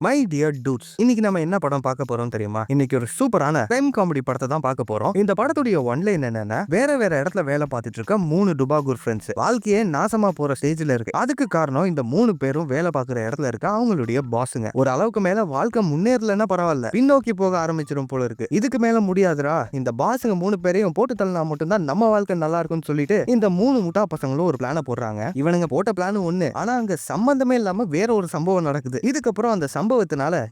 My dear dudes, இன்னைக்கு நம்ம என்ன படம் பார்க்க போறோம் தெரியுமா? இன்னைக்கு ஒரு சூப்பரான கிரைம் காமெடி படத்தை தான் பார்க்க போறோம். இந்த படத்துடைய ஒன்லைன் என்னன்னா, வேற வேற இடத்துல வேலை பார்த்துட்டு இருக்க 3 டுபாகூர் ஃப்ரெண்ட்ஸ் வாழ்க்கையே நாசமா போற ஸ்டேஜ்ல இருக்கு. அதுக்கு காரணம் இந்த 3 பேரும் வேலை பார்க்குற இடத்துல இருக்க அவங்களுடைய பாஸுங்க. ஒரு அளவுக்கு மேல வாழ்க்கை முன்னேறலன்னா பரவாயில்ல, பின்னோக்கி போக ஆரம்பிச்சிடும் போல இருக்கு. இதுக்கு மேல முடியாதுடா, இந்த பாஸுங்க 3 பேரையும் போட்டு தள்ளனா மட்டும்தான் நம்ம வாழ்க்கை நல்லா இருக்கும்னு சொல்லிட்டு இந்த 3 முட்டா பசங்களும் ஒரு பிளான போடுறாங்க. இவனுங்க போட்ட பிளான் ஒண்ணு, ஆனா அங்க சம்பந்தமே இல்லாம வேற ஒரு சம்பவம் நடக்குது. இதுக்கப்புறம் அந்த சம்பவத்தினால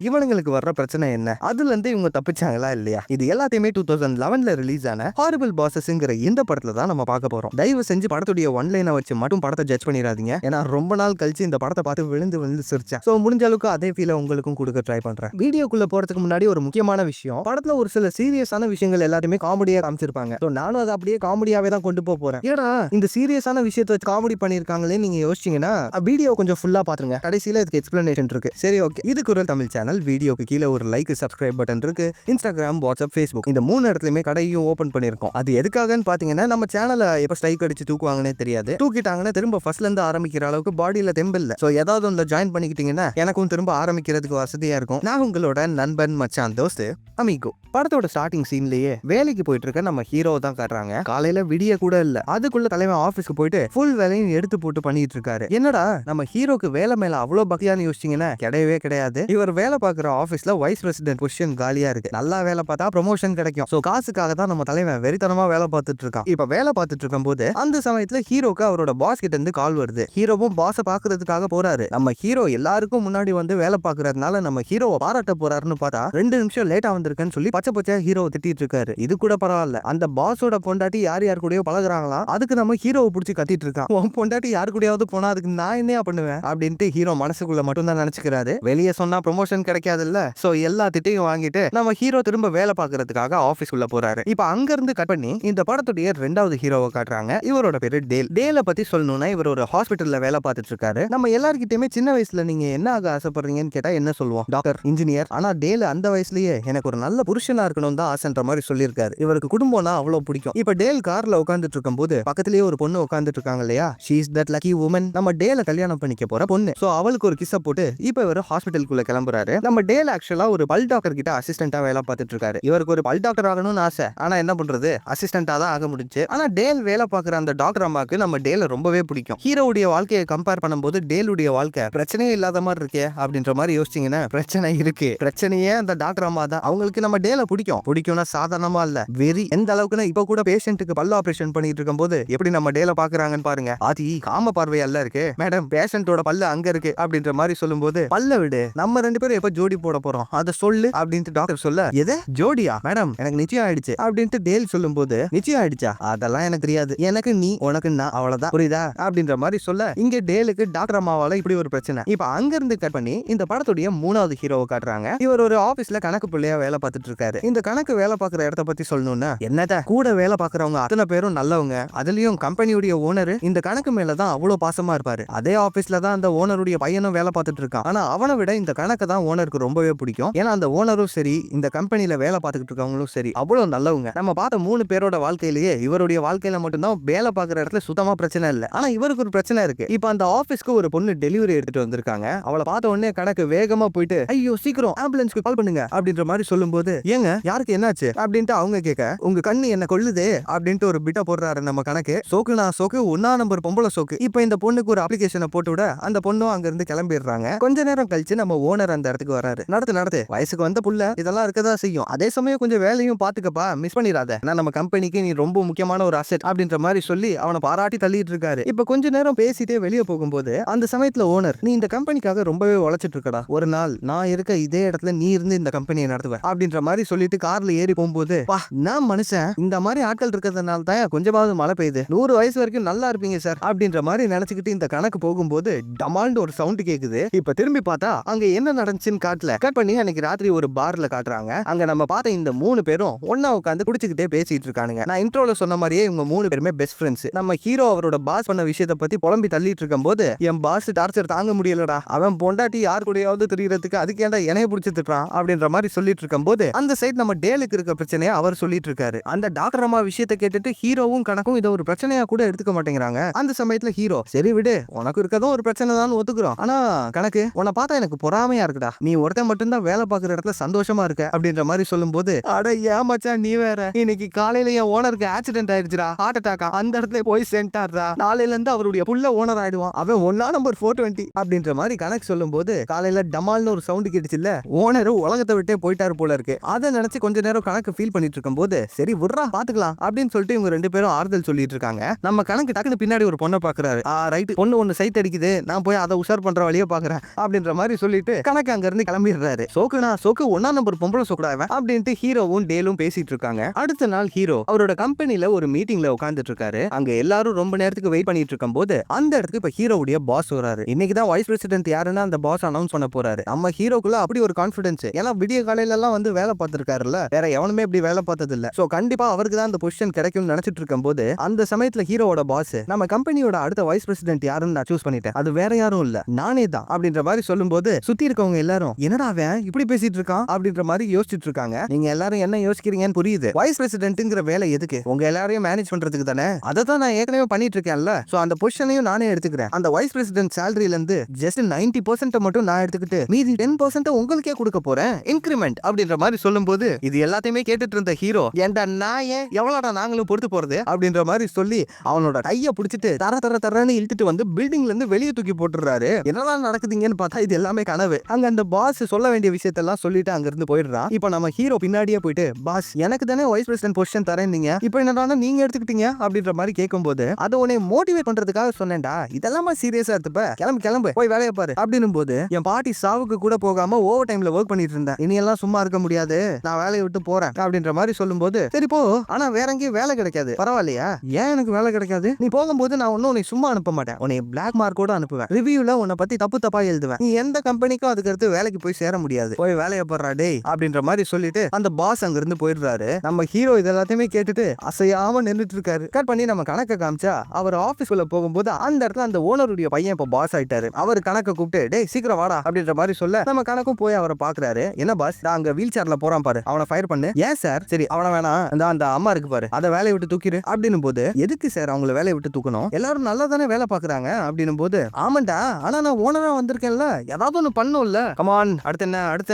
இவனுங்களுக்கு வர்ற பிரச்சனை என்ன, அதுல இருந்து இவங்க தப்பிச்சாங்களா இல்லையா, இது எல்லாத்தையுமே 2011ல ரிலீஸ் ஆன ஹாரிபிள் பாசஸ்ங்கிற இந்த படத்துல தான் நம்ம பார்க்க போறோம். தயவு செஞ்சு படத்துடைய ஒன்லைனை வச்சு மட்டும் படத்தை ஜட்ஜ் பண்ணிடாதீங்க. ஏன்னா ரொம்ப நாள் கழிச்சு இந்த படத்தை பார்த்து விழுந்து விழுந்து சிரிச்சேன். சோ முடிஞ்ச அளவுக்கு அதே ஃபீலை உங்களுக்கும் கொடுக்க ட்ரை பண்றேன். வீடியோக்குள்ள போறதுக்கு முன்னாடி ஒரு முக்கியமான விஷயம், படத்துல ஒரு சில சீரியஸான விஷயங்கள் எல்லாத்தையுமே காமெடியா காமிச்சிருப்பாங்க. சோ நானும் அதை அப்படியே காமெடியாவே தான் கொண்டு போறேன். ஏன்னா இந்த சீரியஸான விஷயத்தை வச்சு காமெடி பண்ணிருக்காங்களே நீங்க யோசிச்சீங்கன்னா வீடியோ கொஞ்சம் ஃபுல்லா பாத்துருங்க. கடைசியில இதுக்கு எக்ஸ்பிளனேஷன் இருக்கு. சரி, ஓகே. இது குரல் தமிழ் சேனல். வீடியோக்கு கீழே ஒரு லைக், சப்ஸ்கிரைப் பட்டன் இருக்கு. இன்ஸ்டாகிராம், வாட்ஸ்அப், ஃபேஸ்புக் இந்த 3 இடத்துலயுமே கடையும் ஓபன் பண்ணிருக்கோம். அது எதுக்காகன்னு பாத்தீங்கன்னா, நம்ம சேனலை எப்ப ஸ்ட்ரைக் அடிச்சு தூக்குவாங்கன்னே தெரியாது. தூக்கிட்டாங்கன்னா திரும்ப ஃபர்ஸ்ட்ல இருந்து ஆரம்பிக்கிற அளவுக்கு பாடியில தெம்பில்ல. சோ ஏதாவது ஒன்றுல ஜாயின் பண்ணிக்கிட்டீங்கன்னா எனக்கும் திரும்ப ஆரம்பிக்கிறதுக்கு வசதியா இருக்கும். நான் உங்களோட நண்பன், மச்சான், தோஸ்து, அமிகோ. படத்தோட ஸ்டார்டிங் சீன்லயே வேலைக்கு போயிட்டு இருக்க நம்ம ஹீரோ தான் காட்டுறாங்க. காலையில விடிய கூட இல்ல, அதுக்குள்ள தலைவன் ஆபீஸ்க்கு போயிட்டு ஃபுல் வேலையும் எடுத்து போட்டு பண்ணிட்டு இருக்காரு. என்னடா நம்ம ஹீரோக்கு வேலை மேல அவ்வளவு பக்தியான்னு யோசிச்சீங்கன்னா கிடையவே கிடையாது. இவர் வேலை பார்க்குற ஆபீஸ்ல வைஸ் பிரசிடென்ட் பொசிஷன் காலியா இருக்கு. நல்லா வேலை பார்த்தா ப்ரொமோஷன் கிடைக்கும். சோ காசுக்காக தான் நம்ம தலைவன் வெறித்தனமா வேலை பார்த்துட்டு இருக்கான். இப்ப வேலை பார்த்துட்டு இருக்கும் போது அந்த சமயத்துல ஹீரோக்கு அவரோட பாஸ் கிட்ட இருந்து கால் வருது. ஹீரோவும் பாஸ பாக்குறதுக்காக போறாரு. நம்ம ஹீரோ எல்லாருக்கும் முன்னாடி வந்து வேலை பார்க்கறதுனால நம்ம ஹீரோவை பாராட்ட போறாருன்னு பார்த்தா 2 நிமிஷம் லேட்டா வந்திருக்குன்னு சொல்லி பச்சை பச்சையா ஹீரோவை திட்டிட்டு இருக்காரு. இது கூட பரவாயில்ல, அந்த பாஸோட பொண்டாட்டி யார் யார் கூடயோ பழகுறாங்களாம். அதுக்கு நம்ம ஹீரோவை பிடிச்சி கத்திட்டு இருக்கான். உன் பொண்டாட்டி யாரு கூடயாவது போனா அதுக்கு நான் என்ன பண்ணுவேன் அப்படின்ட்டு ஹீரோ மனசுக்குள்ள மட்டும் தான் நினைச்சுக்கிறாரு. வெளியே சொன்னா ப்ரொமோஷன் கிடைக்காதுல்ல. சோ எல்லா திட்டையும் வாங்கிட்டு நம்ம ஹீரோ திரும்ப வேலை பார்க்கறதுக்காக ஆபீஸ் உள்ள போறாரு. இப்ப அங்க இருந்து கட் பண்ணி இந்த படத்துடைய 2வது ஹீரோவை காட்டுறாங்க. இவரோட பேரு டேல். டேல பத்தி சொல்லணும்னா, இவர் ஒரு ஹாஸ்பிட்டல்ல வேலை பார்த்துட்டு இருக்காரு. நம்ம எல்லார்கிட்டயுமே சின்ன வயசுல நீங்க என்ன ஆக ஆசைப்படுறீங்கன்னு கேட்டா என்ன சொல்லுவோம்? Doctor, engineer. ஆனா டேல் அந்த வயசுலயே எனக்கு ஒரு நல்ல புருஷனா இருக்கணும் தான் ஆசைன்ற மாதிரி சொல்லியிருக்காரு. இவருக்கு குடும்பம்னா அவ்வளவு பிடிக்கும். இப்ப டேல் கார்ல உட்காந்துட்டு இருக்கும் போது பக்கத்திலேயே ஒரு பொண்ணு உட்காந்துட்டு இருக்காங்க இல்லையா, she is that lucky woman, நம்ம டேல கல்யாணம் பண்ணிக்க போற பொண்ணு. சோ அவளுக்கு ஒரு கிஸ் போட்டு இப்ப இவர் ஹாஸ்பிட்டலுக்குள்ள கிளம்புறாரு. நம்ம டேல் ஆக்சுவலா ஒரு பல் டாக்டர் கிட்ட அசிஸ்டன்டா வேலை பார்த்துட்டு இருக்காரு. இவருக்கு ஒரு பல் டாக்டர் ஆகணும்னு ஆசை. ஆனா என்ன பண்றது, அசிஸ்டன்டா தான் ஆக முடிஞ்சு. ஆனா டேல் வேலை பார்க்குற அந்த டாக்டர் அம்மாக்கு நம்ம டேல ரொம்பவே பிடிக்கும். ஹீரோவுடைய வாழ்க்கையை கம்பேர் பண்ணும்போது டேலுடைய வாழ்க்கை பிரச்சனையே இல்லாத மாதிரி இருக்கே அப்படின்ற மாதிரி யோசிச்சீங்கன்னா பிரச்சனை இருக்கு. பிரச்சனையே அந்த டாக்டர் அம்மா தான். அவங்களுக்கு நம்ம டேல பிடிக்கும்னா சாதாரணமா இல்ல, வெறி. எந்த அளவுக்குன்னா இப்ப கூட பேஷண்ட்டுக்கு பல் ஆபரேஷன் பண்ணிட்டு இருக்கும் போது எப்படி நம்ம டேல பாக்குறாங்கன்னு பாருங்க. ஆதி காம பார்வையல்ல இருக்கு மேடம், பேஷண்டோட பல்லு அங்க இருக்கு அப்படின்ற மாதிரி சொல்லும்போது, பல்ல விடு, நம்ம 2 பேரும் எப்ப ஜோடி போட போறோம் அதை சொல்லு அப்படின்ட்டு டாக்டர் சொல்ல, எது ஜோடியா மேடம், எனக்கு நிச்சயம் ஆயிடுச்சு அப்படின்ட்டு டேல் சொல்லும் போது, நிச்சயம் ஆயிடுச்சா, அதெல்லாம் எனக்கு தெரியாது, எனக்கு நீ உனக்கு நான், அவ்வளவுதான், புரியுதா அப்படின்ற மாதிரி சொல்ல, இங்க டேலுக்கு டாக்டர் அம்மாவால இப்படி ஒரு பிரச்சனை. இப்ப அங்க இருந்து கட் பண்ணி இந்த படத்துடைய 3வது ஹீரோவை காட்டுறாங்க. இவர் ஒரு ஆபீஸ்ல கணக்கு பிள்ளையா வேலை பார்த்துட்டு இருக்காரு. இந்த கணக்கு வேலை பார்க்குற இடத்த பத்தி சொல்லணும்னா, என்னத கூட வேலை பார்க்கறவங்க அத்தனை பேரும் நல்லவங்க. அதுலயும் கம்பெனியுடைய ஓனர் இந்த கணக்கு மேலதான் அவ்வளவு பாசமா இருப்பாரு. அதே ஆபீஸ்ல தான் அந்த ஓனருடைய பையனும் வேலை பார்த்துட்டு இருக்கான். ஆனா அவனை விட இந்த கணக்கு தான் ஓனருக்கு ரொம்பவே பிடிக்கும். ஏன்னா அந்த ஓனரும் சரி, இந்த கம்பெனில வேலை பார்த்துட்டு இருக்கவங்களும் சரி அவ்வளவு நல்லவங்க. நம்ம பார்த்த 3 பேரோட வாழ்க்கையிலேயே இவருடைய வாழ்க்கையில மட்டும்தான் வேலை பார்க்குற இடத்துல சுத்தமா பிரச்சனை இல்லை. ஆனா இவருக்கு ஒரு பிரச்சனை இருக்கு. இப்ப அந்த ஆபீஸ்க்கு ஒரு பொண்ணு டெலிவரி எடுத்துட்டு வந்திருக்காங்க. அவளை பார்த்த உடனே கணக்கு வேகமா போயிட்டு, ஐயோ சீக்கிரம் ஆம்புலன்ஸ்க்கு கால் பண்ணுங்க அப்படின்ற மாதிரி சொல்லும்போது, ஏங்க யாருக்கு என்னாச்சு அப்படின்ட்டு அவங்க கேட்க, உங்க கண்ணு என்ன கொள்ளுதே அப்படின்ட்டு ஒரு பிட்ட போடுறாரு நம்ம கணக்கு. சோக்குனா சோக்கு, 1ஆம் நம்பர் பொம்பளை சோக்கு. இப்ப இந்த பொண்ணுக்கு ஒரு அப்ளிகேஷனை போட்டு விட அந்த பொண்ணும் அங்க இருந்து கிளம்பிடுறாங்க. கொஞ்ச நேரம் கழிச்சு நம்ம ஓனர் அந்த இடத்துக்கு வராரு. நடத்து வயசுக்கு வந்த புள்ள இதெல்லாம் இருக்கதா செய்யும். அதே சமயம் கொஞ்சம் வேலையும் பாத்துக்கப்பா, மிஸ் பண்ணிடாத, நம்ம கம்பெனிக்கு நீ ரொம்ப முக்கியமான ஒரு அசெட் அப்படின்ற மாதிரி சொல்லி அவனை பாராட்டி தள்ளிட்டு இருக்காரு. இப்ப கொஞ்ச நேரம் பேசிட்டே வெளியே போகும்போது அந்த சமயத்துல ஓனர், நீ இந்த கம்பெனிக்காக ரொம்பவே உழைச்சிட்டு இருக்கடா, ஒரு நாள் நான் இருக்க இதே இடத்துல நீ இருந்து இந்த கம்பெனியை நடத்துவ அப்படின்ற மாதிரி சொல்லிட்டு கார்ல ஏறி போகும்போது, வா நான் மனுஷன், இந்த மாதிரி ஆட்கள் இருக்கிறதுனால தான் கொஞ்சமாவது மழை பெய்யுது, 100 வயசு வரைக்கும் நல்லா இருப்பீங்க சார் அப்படின்ற மாதிரி நினைச்சுக்கிட்டு இந்த கணக்கு போகும்போது டமால்னு ஒரு சவுண்ட் கேக்குது. இப்ப திரும்பி பார்த்தா அங்க என்ன நடந்துச்சுன்னு காட்டல. கட் பண்ணி அன்னைக்கு ராத்திரி ஒரு பார்ல காட்டுறாங்க. அங்க நம்ம பார்த்த இந்த 3 பேரும் ஒண்ணா உட்காந்து குடிச்சுக்கிட்டே பேசிட்டு இருக்கானுங்க. நான் இன்ட்ரோல சொன்ன மாதிரியே இவங்க 3 பேருமே பெஸ்ட் ஃப்ரெண்ட்ஸ். நம்ம ஹீரோ அவரோட பாஸ் பண்ண விஷயத்தை பத்தி புலம்பி தள்ளிட்டு இருக்கும் போது, என் பாஸ் டார்ச்சர் தாங்க முடியலடா, அவன் பொண்டாட்டி யார் கூடயாவது தெரியறதுக்கு அதுக்கு ஏன்டா என்னைய பிடிச்சி திட்டுறான் அப்படின்ற மாதிரி சொல்லிட்டு இருக்கும் போது, அந்த சைட் நம்ம டேலுக்கு இருக்க பிரச்சனையை அவர் சொல்லிட்டு இருக்காரு. அந்த டாக்டர் அம்மா விஷயத்தை கேட்டுட்டு ஹீரோவும் கணக்கும் இதை ஒரு பிரச்சனையா கூட எடுத்துக்க மாட்டேங்கிறாங்க. அந்த சமயத்துல ஹீரோ, சரி விடு, உனக்கு இருக்கதும் ஒரு பிரச்சனை தான் ஒத்துக்குறோம், ஆனா கணக்கு உன்னை பார்த்தா எனக்கு பொறாமையா இருக்குடா, நீ ஒருத்தன் மட்டும்தான் வேலை பார்க்குற இடத்துல சந்தோஷமா இருக்க அப்படின்ற மாதிரி சொல்லும்போது, அட ஏமாச்சா நீ வேற, இன்னைக்கு காலையில என் ஓனருக்கு ஆக்சிடென்ட் ஆயிடுச்சுடா, ஹார்ட் அட்டாக்கா, அந்த இடத்துல போய் சென்டார்டா, நாளையில இருந்து அவருடைய புள்ள ஓனர் ஆயிடுவான், அவன் ஒன்னா நம்பர் 420 அப்படின்ற மாதிரி கணக்கு சொல்லும்போது காலையில டமால்னு ஒரு சவுண்ட் கேட்டுச்சுல்ல, ஓனர் உலகத்தை விட்டே போயிட்டாரு போல இருக்கு. அதை நினைச்சு கொஞ்ச நேரம் கணக்கு ஃபீல் பண்ணிட்டு இருக்கும் போது, சரி விட்றா பாத்துக்கலாம் அப்படின்னு சொல்லிட்டு இவங்க ரெண்டு பேரும் ஆறுதல் சொல்லிட்டு இருக்காங்க. நம்ம கணக்கு டக்குன்னு பின்னாடி ஒரு பொண்ணை பாக்குறாரு. ரைட், பொண்ணு ஒண்ணு சைட் அடிக்குது, நான் போய் அதை உஷார் பண்ற வழியை பாக்குறேன் அப்படின்ற மாதிரி சொல்லிட்டு கணக்கு அங்க இருந்து கிளம்பிடுறாரு. சோக்குனா சோக்கு ஒன்னா நம்பர் பொம்பளை சோக்குடாவன் அப்படின்ட்டு ஹீரோவும் டேலும் பேசிட்டு இருக்காங்க. அடுத்த நாள் ஹீரோ அவரோட கம்பெனில ஒரு மீட்டிங்ல உட்கார்ந்துட்டு இருக்காரு. அங்க எல்லாரும் ரொம்ப நேரத்துக்கு வெயிட் பண்ணிட்டு இருக்கும் போது அந்த இடத்துக்கு இப்ப ஹீரோவுடைய பாஸ் வராரு. இன்னைக்குதான் வைஸ் பிரசிடென்ட் யாருன்னா அந்த பாஸ் அனௌன்ஸ் பண்ண போறாரு. நம்ம ஹீரோக்குள்ள அப்படி ஒரு கான்பிடன்ஸ், ஏன்னா விடிய காலையில எல்லாம் வந்து வேலை பார்த்திருக்காருல்ல, வேற எவனுமே இப்படி வேலை பார்த்தது இல்ல. சோ கண்டிப்பா அவருக்கு தான் அந்த பொசிஷன் கிடைக்கும்னு நினைச்சிட்டு இருக்கும் போது அந்த சமயத்துல ஹீரோவோட பாஸ், நம்ம கம்பெனியோட அடுத்த வைஸ் பிரசிடென்ட் யாருன்னு நான் சூஸ் பண்ணிட்டேன், அது வேற யாரும் இல்ல, நானே தான் அப்படின்ற மாதிரி சொல்லும்போது சுத்தி இருக்கவங்க எல்லாரும் என்னடா அவன் இப்படி பேசிட்டு இருக்கான் அப்படின்ற மாதிரி யோசிச்சுட்டு இருக்காங்க. நீங்க எல்லாரும் என்ன யோசிக்கிறீங்கன்னு புரியுது. வைஸ் பிரசிடென்ட்ங்கிற வேலை எதுக்கு? உங்க எல்லாரையும் மேனேஜ் பண்றதுக்கு தானே. அதை தான் நான் ஏற்கனவே பண்ணிட்டு இருக்கேன்ல. சோ அந்த பொசிஷனையும் நானே எடுத்துக்கிறேன். அந்த வைஸ் பிரசிடென்ட் சேலரியில இருந்து ஜஸ்ட் 90% மட்டும் நான் எடுத்துக்கிட்டு மீதி 10% உங்களுக்கே கொடுக்க போறேன், இன்கிரிமெண்ட் அப்படின்ற மாதிரி சொல்லும்போது இது எல்லாத்தையுமே கேட்டுட்டு இருந்த ஹீரோ, ஏன்டா நாயே எவ்வளோடா நாங்களும் பொறுத்து போறது அப்படின்ற மாதிரி சொல்லி அவனோட கையை பிடிச்சிட்டு தர தர தரன்னு இழுத்துட்டு வந்து பில்டிங்ல இருந்து வெளியே தூக்கி போட்டுறாரு. என்னதான் நடக்குதுங்கன்னு பார்த்தா இது எல்லாமே கனவு. அங்க அந்த பாஸ் சொல்ல வேண்டிய விஷயத்தெல்லாம் சொல்லிட்டு அங்க இருந்து போயிடுறான். இப்போ நம்ம ஹீரோ பின்னாடியே போயிட்டு, பாஸ் எனக்கு தானே வைஸ் பிரசிடென்ட் பொசிஷன் தரேன், நீங்க இப்போ என்னடா நீங்க எடுத்துக்கிட்டீங்க அப்படின்ற மாதிரி கேட்கும்போது, அதை உன்னை மோட்டிவேட் பண்றதுக்காக சொன்னேன்டா, இதெல்லாம் சீரியஸா எடுத்துப்ப, கிளம்பு கிளம்பு போய் வேலையை பாரு அப்படின்னும் போது, என் பாட்டி சாவுக்கு கூட போகாம ஓவர் டைம்ல ஒர்க் பண்ணிட்டு இருந்தேன், இனி எல்லாம் சும்மா இருக்க முடியாது, நான் வேலையை விட்டு போறேன் அப்படின்ற மாதிரி சொல்லும்போது, சரி போ, ஆனா வேற எங்கேயும் வேலை கிடைக்காது பரவாயில்லையா? ஏன் எனக்கு வேலை கிடைக்காது? நீ போகும்போது நான் ஒன்னும் உன்னை சும்மா அனுப்ப மாட்டேன், உன்னை பிளாக் மார்க்கோட அனுப்புவேன், ரிவ்யூல உன்னை பத்தி தப்பு தப்பா எழுதுவேன், நீ எந்த கம்பெனிக்கும் அதுக்கு அடுத்து வேலைக்கு போய் சேர முடியாது, போய் வேலையை போடுறா டேய் அப்படின்ற மாதிரி சொல்லிட்டு அந்த பாஸ் அங்க இருந்து போயிடுறாரு. நம்ம ஹீரோ இது எல்லாத்தையுமே கேட்டுட்டு அசையாம நின்றுட்டு இருக்காரு. கட் பண்ணி நம்ம கணக்க காமிச்சா அவர் ஆபீஸ்க்குள்ள போகும்போது அந்த இடத்துல அந்த ஓனருடைய பையன் இப்ப பாஸ் ஆயிட்டாரு. அவர் கணக்க கூப்பிட்டு, டேய் சீக்கிரம் வாடா அப்படின்ற மாதிரி சொல்ல நம்ம கணக்கும் போய் அவரை பாக்குறாரு. என்ன பாஸ், நான் அங்க வீல் சேர்ல போறான் பாரு, அவனை ஃபயர் பண்ணு. ஏன் சார்? சரி அவனை வேணாம், அந்த அம்மா இருக்கு பாரு, அதை வேலையை விட்டு தூக்கிடு அப்படின்னும் போது, எதுக்கு சார் அவங்கள வேலையை விட்டு தூக்கணும், எல்லாரும் நல்லா தானே வேலை பாக்குறாங்க அப்படின்னும் போது, ஆமாண்டா ஆனா நான் ஓனரா வந்திருக்கேன்ல, ஏதாவது ஒண்ணு பண்ணும்ல, கமான் அடுத்து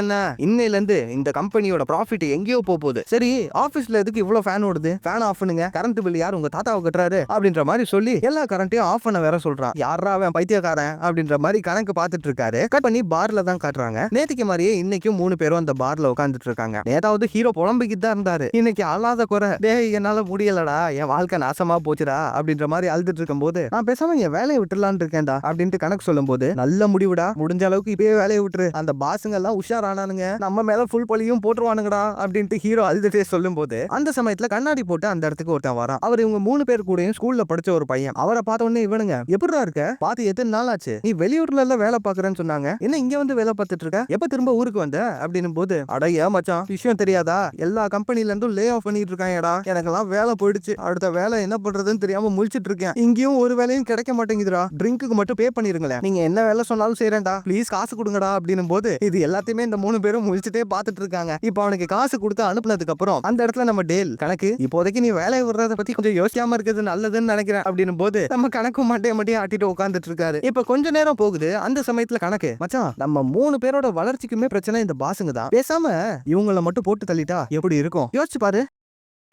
என்ன இன்னையில இருந்து இந்த கம்பெனியோட ப்ராஃபிட் எங்கேயோ போகுது, சரி ஆபீஸ்ல எதுக்கு இவ்வளவு ஃபேன் ஓடுது, ஃபேன் ஆஃப் பண்ணுங்க, கரண்ட் பில் யார் உங்க தாத்தாவை கட்டுறாரு அப்படின்ற மாதிரி சொல்லி எல்லா கரண்ட்டையும் ஆஃப் பண்ண வேற சொல்றான். யாரா அவன் பைத்தியக்காரன் அப்படின்ற மாதிரி கணக்கு பார்த்துட்டு இருக்காரு. கட் பண்ணி பார்ல தான் காட்டுறாங்க. நேத்துக்கு மாதிரியே இன்னைக்கும் 3 பேரும் அந்த பார்ல உட்காந்துட்டு இருக்காங்க. நேதாவது ஹீரோ புலம்பிக்கிட்டு தான் இருந்தாரு, இன்னைக்கு அழாத குறை, டேய் என்னால முடியலடா, என் வாழ்க்கை நாசமா போச்சுடா அப்படின்ற மாதிரி அழுதுட்டு இருக்கும் போது, நான் பேசாம என் வேலையை விட்டுலான்னு இருக்கேன்டா அப்படின்ட்டு கணக்கு சொல்லும் போது, நல்ல முடிவுடா, முடிஞ்ச அளவுக்கு இப்பயே வேலையை விட்டுரு, அந்த பாசுங்க எல்லாம் உஷாரானானுங்க, நம்ம மேல ஃபுல் பழியும் போட்டுருவானுங்கடா அப்படின்ட்டு ஹீரோ அழுதுட்டே சொல்லும் போது, அந்த சமயத்துல கண்ணாடி போட்டு அந்த இடத்துக்கு ஒருத்தன் வரான். அவர் இவங்க 3 பேர் கூடயும் ஸ்கூல்ல படிச்ச ஒரு பையன். அவரை பார்த்த உடனே இவனுங்க, எப்படிடா இருக்க, பார்த்து எத்தனை நாள் ஆச்சு, நீ வெளியூர்ல எல்லாம் வேலை பாக்குறேன்னு சொன்னாங்க, என்ன இங்க வந்து வேலை பார்த்துட்டு இருக்க, எப்ப திரும்ப ஊருக்கு வந்த அப்படின்னும் போது, அடைய மச்சான் விஷயம் தெரியாதா, எல்லா கம்பெனில இருந்தும் லே ஆஃப் பண்ணிட்டு இருக்காங்கடா, எனக்கெல்லாம் வேலை போயிடுச்சு, அடுத்த வேலை என்ன பண்றதுன்னு தெரியாம முழிச்சிட்டு இருக்கேன், இங்கேயும் ஒரு வேலையும் கிடைக்க மாட்டேங்குதுடா, ட்ரிங்க்கு மட்டும் பே பண்ணிருங்களேன், நீங்க என்ன வேலை சொன்னாலும் செய்யறேன்டா, ப்ளீஸ் காசு கொடுங்கடா அப்படின்னும் போது, இது எல்லாத்தையுமே இந்த 3 பேரும் முழிச்சிட்டே பார்த்துட்டு இருக்காங்க. இப்போ அவனுக்கு காசு கொடுத்து அனுப்புனதுக்கு அப்புறம் அந்த இடத்துல நம்ம டேல் கணக்கு, இப்போதைக்கு நீ வேலையை விடுறத பத்தி கொஞ்சம் யோசிக்காம இருக்கிறது நல்லதுன்னு நினைக்கிறேன் அப்படின்னும் போது, நம்ம கணக்கு மட்டையை ஆட்டிட்டு உட்காந்துட்டு இருக்காரு. இப்ப கொஞ்ச நேரம் போகுது. அந்த சமயத்துல கணக்கு, மச்சான் நம்ம 3 பேரோட வளர்ச்சிக்குமே பிரச்சனை இந்த பாசுங்க தான், பேசாம இவங்கள மட்டும் போட்டு தள்ளிட்டா எப்படி இருக்கும், யோசிச்சு பாரு.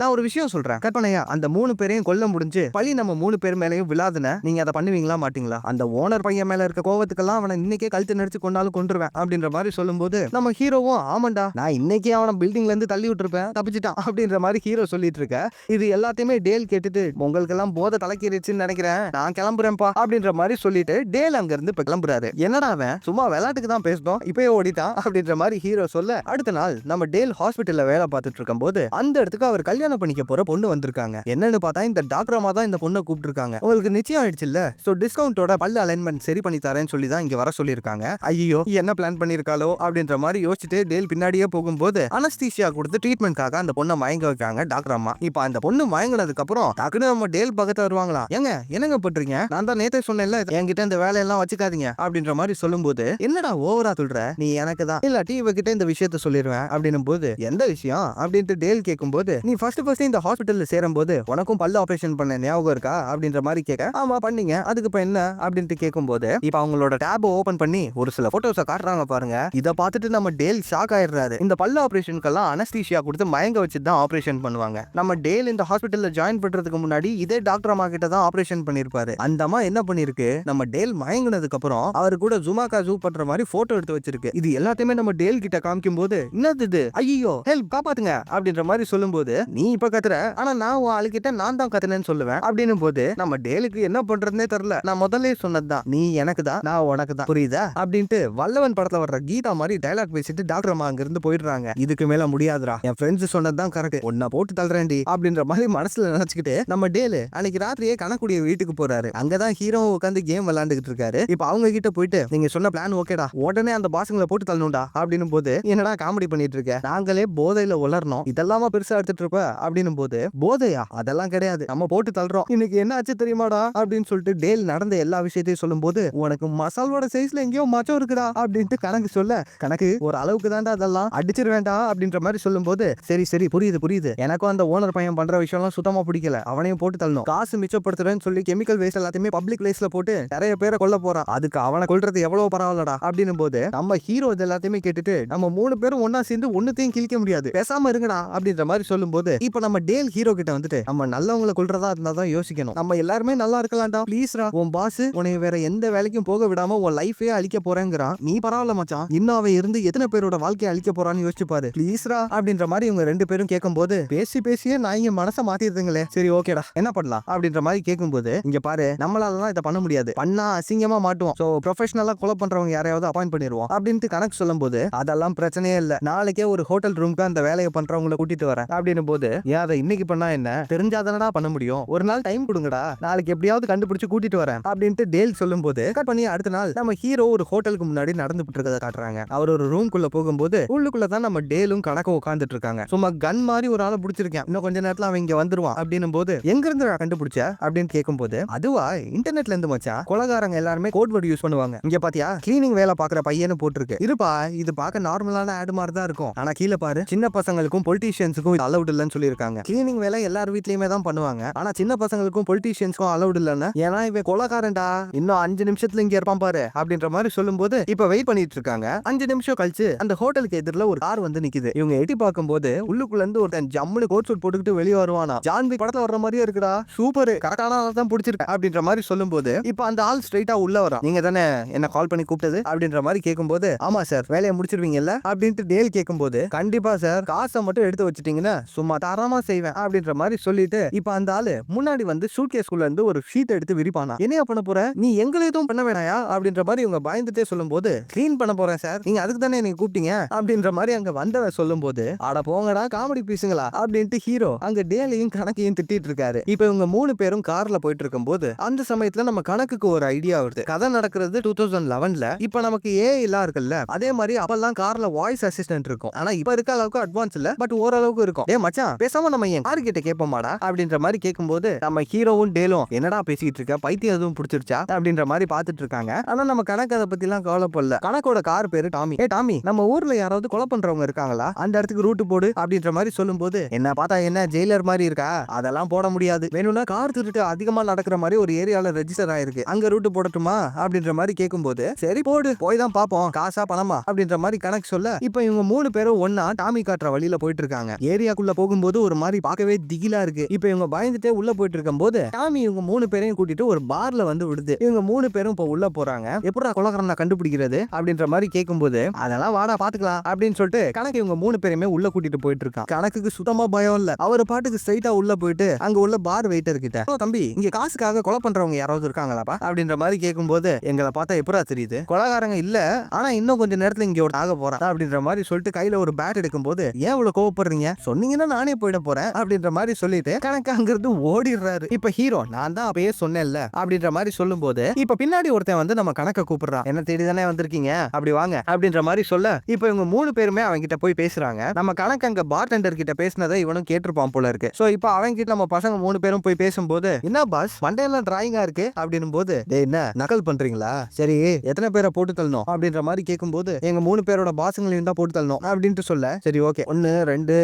நான் ஒரு விஷயம் சொல்றேன், கற்பனையா அந்த 3 பேரையும் கொல்ல முடிஞ்சு பழி நம்ம 3 பேர் மேலேயும் விழாதுன, நீங்க அதை பண்ணுவீங்களா மாட்டீங்களா? அந்த ஓனர் பையன் மேல இருக்க கோவத்துக்கெல்லாம் அவனை இன்னைக்கே கழுத்து நடிச்சு கொண்டாலும் கொண்டுருவேன் அப்படின்ற மாதிரி சொல்லும்போது, நம்ம ஹீரோவும் ஆமாண்டா நான் இன்னைக்கே அவனை பில்டிங்ல இருந்து தள்ளி விட்டுருப்பேன், தப்பிச்சிட்டான் அப்படின்ற மாதிரி ஹீரோ சொல்லிட்டு இருக்க. இது எல்லாத்தையுமே டேல் கேட்டுட்டு, உங்களுக்கு எல்லாம் போதை தலைக்கேறிச்சுன்னு நினைக்கிறேன், நான் கிளம்புறேன்ப்பா அப்படின்ற மாதிரி சொல்லிட்டு டேல் அங்க இருந்து இப்ப கிளம்புறாரு. என்னடா அவன் சும்மா விளையாட்டுக்கு தான் பேசணும், இப்பயே ஓடிட்டான் அப்படின்ற மாதிரி ஹீரோ சொல்ல, அடுத்த நாள் நம்ம டேல் ஹாஸ்பிட்டல்ல வேலை பார்த்துட்டு இருக்கும் போது அந்த இடத்துக்கு அவர் கல்யாணம் பண்ணிக்க போற பொண்ணு வந்திருக்காங்க. என்னன்னு பார்த்தா இந்த டாக்டர் அம்மா தான் இந்த பொண்ணை கூப்பிட்டுருக்காங்க. உங்களுக்கு நிச்சயம் ஆயிடுச்சு இல்ல, சோ டிஸ்கவுண்டோட பல்லு அலைன்மெண்ட் சரி பண்ணி தரேன்னு சொல்லி தான் இங்க வர சொல்லியிருக்காங்க. ஐயோ என்ன பிளான் பண்ணிருக்காளோ அப்படின்ற மாதிரி யோசிச்சுட்டு டேல் பின்னாடியே போகும்போது அனஸ்தீசியா கொடுத்து ட்ரீட்மெண்ட்காக அந்த பொண்ணை மயங்க வைக்காங்க டாக்டர் அம்மா. இப்ப அந்த பொண்ணு மயங்கினதுக்கு அப்புறம் டக்குனு நம்ம டேல் பக்கத்துல வருவாங்களா, ஏங்க என்னங்க பண்றீங்க, நான் தான் நேத்தே சொன்னேன்ல என்கிட்ட இந்த வேலையெல்லாம் வச்சுக்காதீங்க அப்படின்ற மாதிரி சொல்லும்போது, என்னடா ஓவரா சொல்ற, நீ எனக்கு தான் இல்லாட்டி இவகிட்ட இந்த விஷயத்த சொல்லிடுவேன் அப்படின்னும் போது, எந்த விஷயம் அப்படின்ட்டு டேல் கேட்கும்போது, நீ ஃபர்ஸ்ட் ஃபர்ஸ்ட் இந்த ஹாஸ்பிட்டல்ல சேரும்போது உனக்கும் பல்லு ஆபரேஷன் பண்ண ஞாபகம் இருக்கா அப்படின்ற மாதிரி கேட்க, ஆமா பண்ணீங்க, அதுக்கு இப்ப என்ன அப்படின்ட்டு கேட்கும்போது இப்ப அவங்களோட டேப் ஓபன் பண்ணி ஒரு சில போட்டோஸை காட்டுறாங்க பாருங்க. இதை பார்த்துட்டு நம்ம டேல் ஷாக் ஆயிடுறாரு. இந்த பல்லு ஆபரேஷனுக்கெல்லாம் அனஸ்தீசியா கொடுத்து மயங்க வச்சு தான் ஆபரேஷன் பண்ணுவாங்க. நம்ம டேல் இந்த ஹாஸ்பிட்டல்ல ஜாயின் பண்றதுக்கு முன்னாடி இதே டாக்டர் அம்மா கிட்ட தான் ஆபரேஷன் பண்ணிருப்பாரு. அந்த அம்மா என்ன பண்ணிருக்கு, நம்ம டேல் மயங்கினதுக்கு அப்புறம் அவரு கூட ஜுமாக்கா ஜூ பண்ற மாதிரி போட்டோ எடுத்து வச்சிருக்கு. இது எல்லாத்தையுமே நம்ம டேல் கிட்ட காமிக்கும் போது, என்னது இது, ஐயோ ஹெல்ப் காப்பாத்துங்க அப்படின்ற மாதிரி சொல்லும்போது, நீ இப்ப கத்துற, ஆனா நான் உன் ஆளுகிட்ட நான் தான் கத்துனேன்னு சொல்லுவேன் அப்படின்னு போது நம்ம டேலுக்கு என்ன பண்றதுனே தெரியல. நான் முதல்ல சொன்னதுதான், நீ எனக்கு தான், நான் உனக்கு தான், புரியுதா அப்படின்ட்டு வல்லவன் படத்துல வர்ற கீதா மாதிரி டைலாக் பேசிட்டு டாக்டர் அம்மா அங்க இருந்து போயிடுறாங்க. இதுக்கு மேல முடியாதுடா, என் ஃப்ரெண்ட்ஸ் சொன்னதுதான் கரெக்ட், உன்னை போட்டு தள்ளுறேன்டி அப்படின்ற மாதிரி மனசுல நினைச்சுக்கிட்டு நம்ம டேலு அன்னைக்கு ராத்திரியே கணக்குடைய வீட்டுக்கு போறாரு. அங்கதான் ஹீரோ உட்காந்து கேம் விளையாண்டுகிட்டு இருக்காரு. இப்ப அவங்க கிட்ட போயிட்டு, நீங்க சொன்ன பிளான் ஓகேடா, உடனே அந்த பாசங்களை போட்டு தள்ளணும்டா அப்படின்னு போது, என்னடா காமெடி பண்ணிட்டு இருக்க, நாங்களே போதையில உளரணும், இதெல்லாமா பெருசா எடுத்துட்டு இருப்ப அப்படின்னு போது, போதையா, அதெல்லாம் கிடையாது, நம்ம போட்டு தள்ளுறோம், இன்னைக்கு என்ன ஆச்சு தெரியுமாடா அப்படின்னு சொல்லிட்டு டேல் நடந்த எல்லா விஷயத்தையும் சொல்லும் போது, உனக்கு மசாலோட சைஸ்ல எங்கேயோ மச்சம் இருக்குடா அப்படின்ட்டு கணக்கு சொல்ல, கணக்கு ஒரு அளவுக்கு தாண்டா அதெல்லாம் அடிச்சிட வேண்டாம் அப்படின்ற மாதிரி சொல்லும் போது, சரி சரி புரியுது புரியுது, எனக்கும் அந்த ஓனர் பையன் பண்ற விஷயம் எல்லாம் சுத்தமா பிடிக்கல, அவனையும் போட்டு தள்ளணும், காசு மிச்சப்படுத்துறேன்னு சொல்லி கெமிக்கல் வேஸ்ட் எல்லாத்தையுமே பப்ளிக் பிளேஸ்ல போட்டு நிறைய பேரை கொல்ல போறான், அதுக்கு அவனை கொல்றது எவ்வளவு பரவாயில்லடா அப்படின்னு போது, நம்ம ஹீரோ இது எல்லாத்தையுமே கேட்டுட்டு, நம்ம 3 பேரும் ஒன்னா சேர்ந்து ஒண்ணுத்தையும் கிழிக்க முடியாது, பேசாம இருங்கடா அப்படின்ற மாதிரி சொல்லும் போது, இப்ப நம்ம டேல் ஹீரோ கிட்ட வந்துட்டு, நம்ம நல்லவங்களை கொல்றதா இருந்தா தான் யோசிக்கணும், நம்ம எல்லாருமே நல்லா இருக்கலாம்டா, ப்ளீஸ்ரா, உன் பாஸ் உன்னை வேற எந்த வேலைக்கும் போக விடாம உன் லைஃபே அழிக்க போறேங்கிறான், நீ பரவாயில்ல மச்சான், இன்னும் அவன் இருந்து எத்தனை பேரோட வாழ்க்கையை அழிக்க போறான்னு யோசிச்சு பாரு ப்ளீஸ்ரா அப்படின்ற மாதிரி இவங்க 2 பேரும் கேட்கும் போது, பேசி பேசியே நான் இங்க மனசை மாத்திருதுங்களே, சரி ஓகேடா என்ன பண்ணலாம் அப்படின்ற மாதிரி கேட்கும்போது, இங்க பாரு நம்மளாலலாம் இதை பண்ண முடியாது, பண்ணா அசிங்கமா மாட்டுவோம், சோ ப்ரொஃபஷனலா கொலை பண்றவங்க யாரையாவது அப்பாயிண்ட் பண்ணிடுவோம் அப்படின்ட்டு கணக்கு சொல்லும் போது, அதெல்லாம் பிரச்சனையே இல்ல, நாளைக்கே ஒரு ஹோட்டல் ரூம்க்கு அந்த வேலையை பண்றவங்களை கூட்டிட்டு வரேன் அப்படின்னு போது, ஏன் அதை இன்னைக்கு பண்ணா என்ன, தெரிஞ்சாதானடா பண்ண முடியும், ஒரு நாள் டைம் கொடுங்கடா, நாளைக்கு எப்படியாவது கண்டுபிடிச்சு கூட்டிட்டு வரேன் அப்படின்ட்டு டேல் சொல்லும் போது, கட் பண்ணி அடுத்த நாள் நம்ம ஹீரோ ஒரு ஹோட்டலுக்கு முன்னாடி நடந்து இருக்கதை காட்டுறாங்க. அவர் ஒரு ரூம் குள்ள போகும்போது, உள்ளுக்குள்ள தான் நம்ம டேலும் கணக்கு உட்கார்ந்துட்டு இருக்காங்க. சும்மா கன் மாதிரி ஒரு ஆளை பிடிச்சிருக்கேன், இன்னும் கொஞ்ச நேரத்துல அவன் இங்க வந்துருவான் அப்படின்னும் போது, எங்க இருந்து கண்டுபிடிச்ச அப்படின்னு கேட்கும்போது, அதுவா இன்டர்நெட்ல இருந்து மச்சான், கொலகாரங்க எல்லாருமே கோட் வேர்ட் யூஸ் பண்ணுவாங்க, இங்க பாத்தியா கிளீனிங் வேலை பாக்குற பையனு போட்டுருக்கு, இருப்பா இது பார்க்க நார்மலான ஆட் மாதிரி தான் இருக்கும், ஆனா கீழே பாரு சின்ன பசங்களுக்கும் பொலிட்டீஷியன்ஸுக்கும் அலௌட் இல்லன்னு சொல்லியிருக்காங்க. கிளீனிங் வேலை எல்லார் வீட்லயுமே தான் பண்ணுவாங்க, ஆனா சின்ன பசங்களுக்கும் பொலிட்டீஷியன்ஸ்க்கும் அலௌட் இல்லன்னு, ஏன்னா இவன் கொலகாரன்டா, இன்னும் 5 நிமிஷத்துல இங்க இருப்பான் பாரு அப்படின்ற மாதிரி சொல்லும் போது, இப்ப வெயிட் பண்ணிட்டு இருக்காங்க. 5 நிமிஷம் கழிச்சு அந்த ஹோட்டலுக்கு எதிரில ஒரு கார் வந்து நிக்குது. இவங்க எட்டி பார்க்கும்போது உள்ளுக்குள்ள இருந்து ஒருத்தன் ஜம்முனு கோட் சூட் போட்டுக்கிட்டு வெளியே வருவானா, ஜான்வி படத்துல வர்ற மாதிரியே இருக்குடா, சூப்பர் கரெக்டான ஆள் தான் பிடிச்சிருக்கு அப்படின்ற மாதிரி சொல்லும்போது, இப்ப அந்த ஆள் ஸ்ட்ரைட்டா உள்ள வரான். நீங்க தானே என்ன கால் பண்ணி கூப்பிட்டது அப்படின்ற மாதிரி கேட்கும்போது, ஆமா சார் வேலையை முடிச்சிருவீங்கல்ல அப்படின்ட்டு டேல் கேட்கும்போது, கண்டிப்பா சார் காசை மட்டும் எடுத்து வச்சிட்டீங்கன்னா சும்மா தாராளமா செய்வேன் அப்படின்ற மாதிரி சொல்லிட்டு, இப்ப அந்த ஆளு முன்னாடி வந்து சூட்கேஸ்குள்ள இருந்து ஒரு ஷீட் எடுத்து விரிப்பானா, என்னையா பண்ண போற, நீ எங்களை எதுவும் பண்ண வேணாயா அப்படின்ற மாதிரி இவங்க பயந்துட்டே சொல்லும்போது, கிளீன் பண்ண போறேன் சார், நீங்க அதுக்கு தானே நீங்க கூப்பிட்டீங்க அப்படின்ற மாதிரி அங்க வந்தவன் சொல்லும்போது, அட போங்கடா காமெடி பீஸுங்களா அப்படின்ட்டு ஹீரோ அங்க டேலையும் கணக்கையும் திட்டிட்டு இருக்காரு. இப்ப இவங்க 3 பேரும் கார்ல போயிட்டு இருக்கும்போது, அந்த சமயத்துல நம்ம கணக்குக்கு ஒரு ஐடியா வருது. கதை நடக்கிறது 2011ல, இப்ப நமக்கு ஏஐ எல்லாம் இருக்குல்ல, அதே மாதிரி அப்பெல்லாம் கார்ல வாய்ஸ் அசிஸ்டன்ட் இருக்கும், ஆனா இப்ப இருக்க அளவுக்கு அட்வான்ஸ் இல்ல, பட் ஓரளவுக்கு இருக்கும். ஏ மச்சான் பேசாம நம்ம என் கார் கிட்ட கேட்போமாடா அப்படின்ற மாதிரி கேட்கும்போது, நம்ம ஹீரோவும் டேலும் என்னடா பேசிட்டு இருக்க, பைத்தியம் எதுவும் பிடிச்சிருச்சா அப்படின்ற மாதிரி பாத்துட்டு இருக்காங்க. ஆனா நம்ம கணக்கு அதை பத்தி எல்லாம் கவலைப்படல. கணக்கோட கார் பேரு டாமி. ஏ டாமி, நம்ம ஊர்ல யாராவது கொலை பண்றவங்க இருக்காங்களா, அந்த இடத்துக்கு ரூட் போடு அப்படின்ற மாதிரி சொல்லும்போது, என்ன பார்த்தா என்ன ஜெயிலர் மாதிரி இருக்கா, அதெல்லாம் போட முடியாது, வேணும்னா கார் திருட்டு அதிகமா நடக்கிற மாதிரி ஒரு ஏரியால ரெஜிஸ்டர் ஆயிருக்கு, அங்க ரூட் போடட்டுமா அப்படின்ற மாதிரி கேட்கும்போது, சரி போடு போய் தான் பாப்போம் காசா பணமா அப்படின்ற மாதிரி கணக்கு சொல்ல, இப்ப இவங்க 3 பேரும் ஒன்னா டாமி காட்டுற வழியில போயிட்டு இருக்காங்க. ஏரியாக்குள்ள போகும்போது ஒரு மாதிரி பார்க்கவே திகிலா இருக்கு. இப்ப இவங்க பயந்துட்டே உள்ள போயிட்டு இருக்கும் போது, டாமி இவங்க 3 பேரையும் கூட்டிட்டு ஒரு பார்ல வந்து விடுது. இவங்க 3 பேரும் இப்ப உள்ள போறாங்க. எப்படா கொலகாரனை கண்டுபிடிக்கிறது அப்படின்ற மாதிரி கேட்கும்போது, அதெல்லாம் வாடா பாத்துக்கலாம் அப்படின்னு சொல்லிட்டு கணக்கு இவங்க 3 பேருமே உள்ள கூட்டிட்டு போயிட்டு இருக்கான். கணக்குக்கு சுத்தமா பயம் இல்ல, அவர் பாட்டுக்கு ஸ்ட்ரைட்டா உள்ள போயிட்டு அங்க உள்ள பார் வெயிட்டர் கிட்ட, தம்பி இங்க காசுக்காக கொலை பண்றவங்க யாராவது இருக்காங்களாப்பா அப்படின்ற மாதிரி கேட்கும்போது, எங்களை பார்த்தா எப்படா தெரியுது, கொலகாரங்க இல்ல, ஆனா இன்னும் கொஞ்சம் நேரத்துல இங்க ஒரு ஆக போறான் அப்படின்ற மாதிரி சொல்லிட்டு கையில ஒரு பேட் எடுக்கும் போது, ஏன் இவ்வளவு கோவப்படுறீங்க, சொன்னீங்கன்னா நானே போயிட போறேன் அப்படின்ற மாதிரி சொல்லிட்டு கணக்கு அங்கிருந்து ஓடிடுறாரு. இப்ப ஹீரோ நான் தான் அப்பயே சொன்னேன்ல அப்படின்ற மாதிரி சொல்லும் போது, இப்ப பின்னாடி ஒருத்தன் வந்து நம்ம கணக்க கூப்பிடுறான், என்ன தேடி தானே வந்திருக்கீங்க அப்படி வாங்க அப்படின்ற மாதிரி சொல்ல, இப்ப இவங்க 3 பேருமே அவங்க கிட்ட போய் பேசுறாங்க. நம்ம கணக்கு அங்க பார்டெண்டர் கிட்ட பேசினதை இவனும் கேட்டிருப்பான் போல இருக்கு. சோ இப்ப அவங்க கிட்ட நம்ம பசங்க 3 பேரும் போய் பேசும்போது, என்ன பாஸ் மண்டையெல்லாம் டிராயிங்கா இருக்கு அப்படின்னும் போது, என்ன நக்கல் பண்றீங்களா, சரி எத்தனை பேரை போட்டு தள்ளணும் அப்படின்ற மாதிரி கேட்கும்போது, எங்க 3 பேரோட பாசங்களையும் தான் போட்டு தள்ளணும் அப்படின்ட்டு சொல்ல, சரி ஓகே 1 2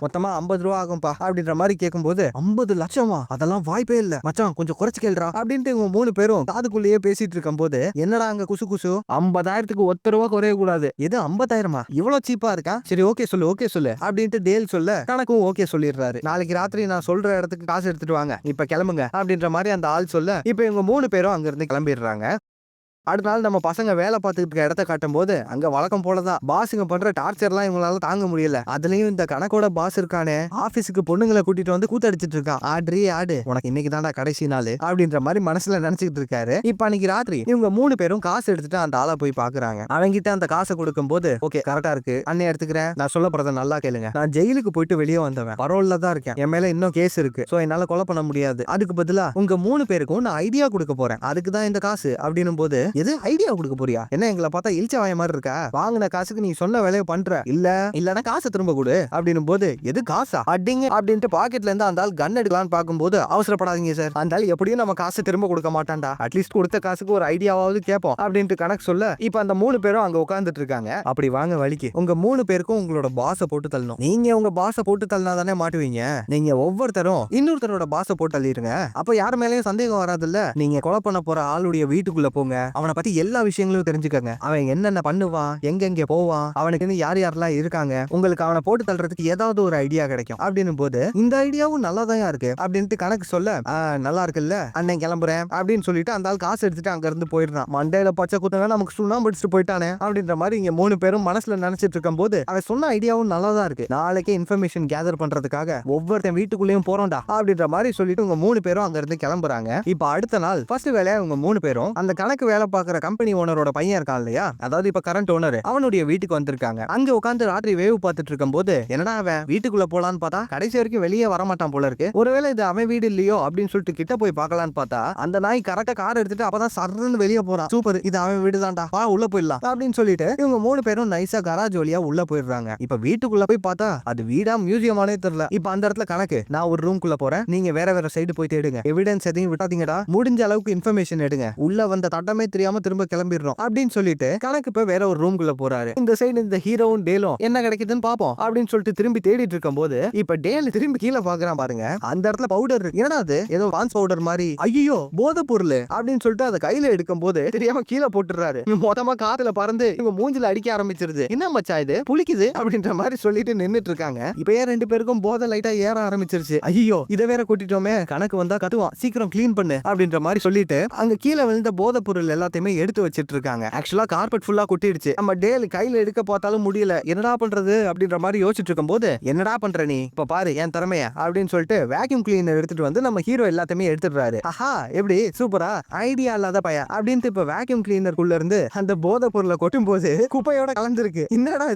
மொத்தமா 50 ரூபா ஆகும்பா அப்படின்ற மாதிரி கேட்கும்போது 50 லட்சமா, அதெல்லாம் வாய்ப்பே இல்ல மச்சான், கொஞ்சம் குறைச்சு கேள்றா அப்படின்ட்டு இவங்க 3 பேரும் காதுக்குள்ளேயே பேசிட்டு இருக்கும் போது, என்னடா அங்க குசு குசு, 50,000க்கு 1 ரூபா குறைய கூடாது, எது 50,000மா, இவ்வளவு சீப்பா இருக்கா, சரி ஓகே சொல்லு அப்படின்ட்டு டேல் சொல்ல கணக்கும் ஓகே சொல்லிடுறாரு. நாளைக்கு ராத்திரி நான் சொல்ற இடத்துக்கு காசு எடுத்துட்டு வாங்க, இப்ப கிளம்புங்க அப்படின்ற மாதிரி அந்த ஆள் சொல்ல, இப்ப இவங்க 3 பேரும் அங்க இருந்து கிளம்பிடுறாங்க. அடுத்த நாள் நம்ம பசங்க வேலை பார்த்துட்டு இருக்க இடத்த காட்டும் போது அங்க வழக்கம் போலதான் பாஸுங்க பண்ற டார்ச்சர்லாம் இவங்களால தாங்க முடியல. அதுலயும் இந்த கணக்கோட பாஸ் இருக்கானே, ஆபீஸுக்கு பொண்ணுங்களை கூட்டிட்டு வந்து கூத்தடிச்சிட்டு இருக்கான். ஆடு உனக்கு இன்னைக்கு தான்டா கடைசி நாள் அப்படின்ற மாதிரி மனசுல நினைச்சிட்டு இருக்காரு. இப்ப அன்னைக்கு ராத்திரி இவங்க 3 பேரும் காசு எடுத்துட்டு அந்த ஆளை போய் பாக்குறாங்க. அவங்கிட்ட அந்த காசை கொடுக்கும் போது, ஓகே கரெக்டா இருக்கு அண்ணே, எடுத்துக்கிறேன், நான் சொல்ல போறத நல்லா கேளுங்க, நான் ஜெயிலுக்கு போயிட்டு வெளியே வந்தவன், பரோல்ல தான் இருக்கேன், என் மேல இன்னும் கேஸ் இருக்கு, சோ என்னால கொலை பண்ண முடியாது, அதுக்கு பதிலா உங்க 3 பேருக்கும் நான் ஐடியா கொடுக்க போறேன், அதுக்கு தான் இந்த காசு அப்படின்னும் போது, எது ஐடியா கொடுக்க போறியா, என்ன எங்களை பார்த்தா இல்ச்ச வாய மாதிரி இருக்கா, வாங்கின காசுக்கு நீ சொன்ன வேலையை பண்ற, இல்லனா காசை திரும்ப கொடு அப்படின்னும் போது, எது காசா அடிங்க அப்படின்ட்டு பாக்கெட்ல இருந்து அந்த ஆள் கன் எடுக்கலான்னு பார்க்கும்போது, அவசரப்படாதீங்க சார், அந்த ஆள் எப்படியும் நம்ம காசை திரும்ப கொடுக்க மாட்டான்டா, அட்லீஸ்ட் கொடுத்த காசுக்கு ஒரு ஐடியாவாவது கேட்போம் அப்படின்ட்டு கணக்கு சொல்ல, இப்ப அந்த 3 பேரும் அங்க உட்கார்ந்துட்டு இருக்காங்க. அப்படி வாங்க வலிக்கு உங்க 3 பேருக்கும் உங்களோட பாஸை போட்டு தள்ளணும், நீங்க உங்க பாஸை போட்டு தள்ளினா தானே மாட்டுவீங்க, நீங்க ஒவ்வொருத்தரும் இன்னொருத்தரோட பாஸை போட்டு தள்ளிடுங்க, அப்ப யார் மேலேயும் சந்தேகம் வராதுல்ல, நீங்க கொலை பண்ண போற ஆளுடைய வீட்டுக்குள்ள போங்க, அவனை பத்தி எல்லா விஷயங்களும் தெரிஞ்சுக்கங்க, அவன் என்னென்ன பண்ணுவான், எங்க போவான், அவனுக்கு யார் யாரெல்லாம் இருக்காங்க, உங்களுக்கு அவனை போட்டு தள்ளுறதுக்கு ஏதாவது ஒரு ஐடியா கிடைக்கும் அப்படின்னும் போது, இந்த ஐடியாவும் நல்லாதான் இருக்கு அப்படின்ட்டு கணக்கு சொல்ல, நல்லா இருக்குல்ல அண்ணன் கிளம்புறேன் அப்படின்னு சொல்லிட்டு அந்த ஆள் காசு எடுத்துட்டு அங்க இருந்து போயிடுறான். மண்டையில பச்சை குத்தங்க நமக்கு சுண்ணாம்பு அடிச்சுட்டு போயிட்டானே அப்படின்ற மாதிரி இங்க 3 பேரும் மனசுல நினைச்சிட்டு இருக்கும் போது, அவன் சொன்ன ஐடியாவும் நல்லாதான் இருக்கு, நாளைக்கே இன்ஃபர்மேஷன் கேதர் பண்றதுக்காக ஒவ்வொருத்தன் வீட்டுக்குள்ளேயும் போறோம்டா அப்படின்ற மாதிரி சொல்லிட்டு உங்க 3 பேரும் அங்க இருந்து கிளம்புறாங்க. இப்ப அடுத்த நாள் ஃபர்ஸ்ட் வேலையா உங்க 3 பேரும் அந்த கணக்கு வேலை பார்க்குற கம்பெனி ஓனரோட பையன் இருக்கான் இல்லையா, அதாவது இப்ப கரண்ட் ஓனர், அவனுடைய வீட்டுக்கு வந்திருக்காங்க. அங்க உட்காந்து ராத்திரி வேவு பார்த்துட்டு இருக்கும் போது, என்னடா அவன் வீட்டுக்குள்ள போலான்னு பார்த்தா கடைசி வரைக்கும் வெளியே வரமாட்டான் போல இருக்கு, ஒருவேளை இது அவன் வீடு இல்லையோ அப்படின்னு சொல்லிட்டு கிட்ட போய் பார்க்கலான்னு பார்த்தா, அந்த நாய் கரெக்டா கார் எடுத்துட்டு அப்பதான் சர்ன்னு வெளியே போறான். சூப்பர், இது அவன் வீடு தான்டா, வா உள்ள போயிடலாம் அப்படின்னு சொல்லிட்டு இவங்க 3 பேரும் நைஸா கராஜ் வழியா உள்ள போயிடுறாங்க. இப்ப வீட்டுக்குள்ள போய் பார்த்தா அது வீடா மியூசியமானே தெரியல. இப்ப அந்த இடத்துல கணக்கு, நான் ஒரு ரூம்குள்ள போறேன், நீங்க வேற சைடு போய் தேடுங்க, எவிடன்ஸ் எதையும் விட்டாதீங்கடா, முடிஞ்ச அளவுக்கு இன்ஃபர்மேஷன் எடுங்க, உள்ள வந்த தட்டமே தெரியாம திரும்ப கிளம்பிடுறோம் அப்படின்னு சொல்லிட்டு கணக்கு இப்ப வேற ஒரு ரூம்குள்ள போறாரு. இந்த சைடு இந்த ஹீரோவும் டேலும் என்ன கிடைக்குதுன்னு பாப்போம் அப்படின்னு சொல்லிட்டு திரும்பி தேடிட்டு இருக்கும் போது, இப்ப டேல் திரும்பி கீழே பாக்குறான் பாருங்க, அந்த இடத்துல பவுடர் இருக்கு. என்னடா அது, ஏதோ வான்ஸ் பவுடர் மாதிரி, ஐயோ போதை பொருள் அப்படின்னு சொல்லிட்டு அதை கையில எடுக்கும் போது தெரியாம கீழே போட்டுறாரு. மொத்தமா காத்துல பறந்து இவங்க மூஞ்சில அடிக்க ஆரம்பிச்சிருது. என்ன மச்சா இது புளிக்குது அப்படின்ற மாதிரி சொல்லிட்டு நின்னுட்டு இருக்காங்க. இப்பயே 2 பேருக்கும் போதை லைட்டா ஏற ஆரம்பிச்சிருச்சு. ஐயோ இதை வேற கூட்டிட்டோமே, கணக்கு வந்தா கத்துவான், சீக்கிரம் கிளீன் பண்ணு அப்படின்ற மாதிரி சொல்லிட்டு அங்க கீழே விழுந்த போதை பொருள் எல்லாத்தையுமே எடுத்து வச்சிட்டு இருக்காங்க. ஆக்சுவலா கார்பெட் ஃபுல்லா கொட்டிடுச்சு. நம்ம டேல் கையில எடுக்க பார்த்தாலும் முடியல, என்னடா பண்றது அப்படின்ற மாதிரி யோசிச்சுட்டு இருக்கும் போது, என்னடா பண்ற நீ, இப்ப பாரு என் திறமைய அப்படின்னு சொல்லிட்டு வேக்யூம் கிளீனர் எடுத்துட்டு வந்து நம்ம ஹீரோ எல்லாத்தையுமே எடுத்துடுறாரு. ஆஹா எப்படி சூப்பரா, ஐடியா இல்லாத பையன் அப்படின்ட்டு இப்ப வேக்யூம் கிளீனருக்குள்ள இருந்து அந்த போதை பொருளை கொட்டும் போது குப்பையோட கலந்துருக்கு. என்னடா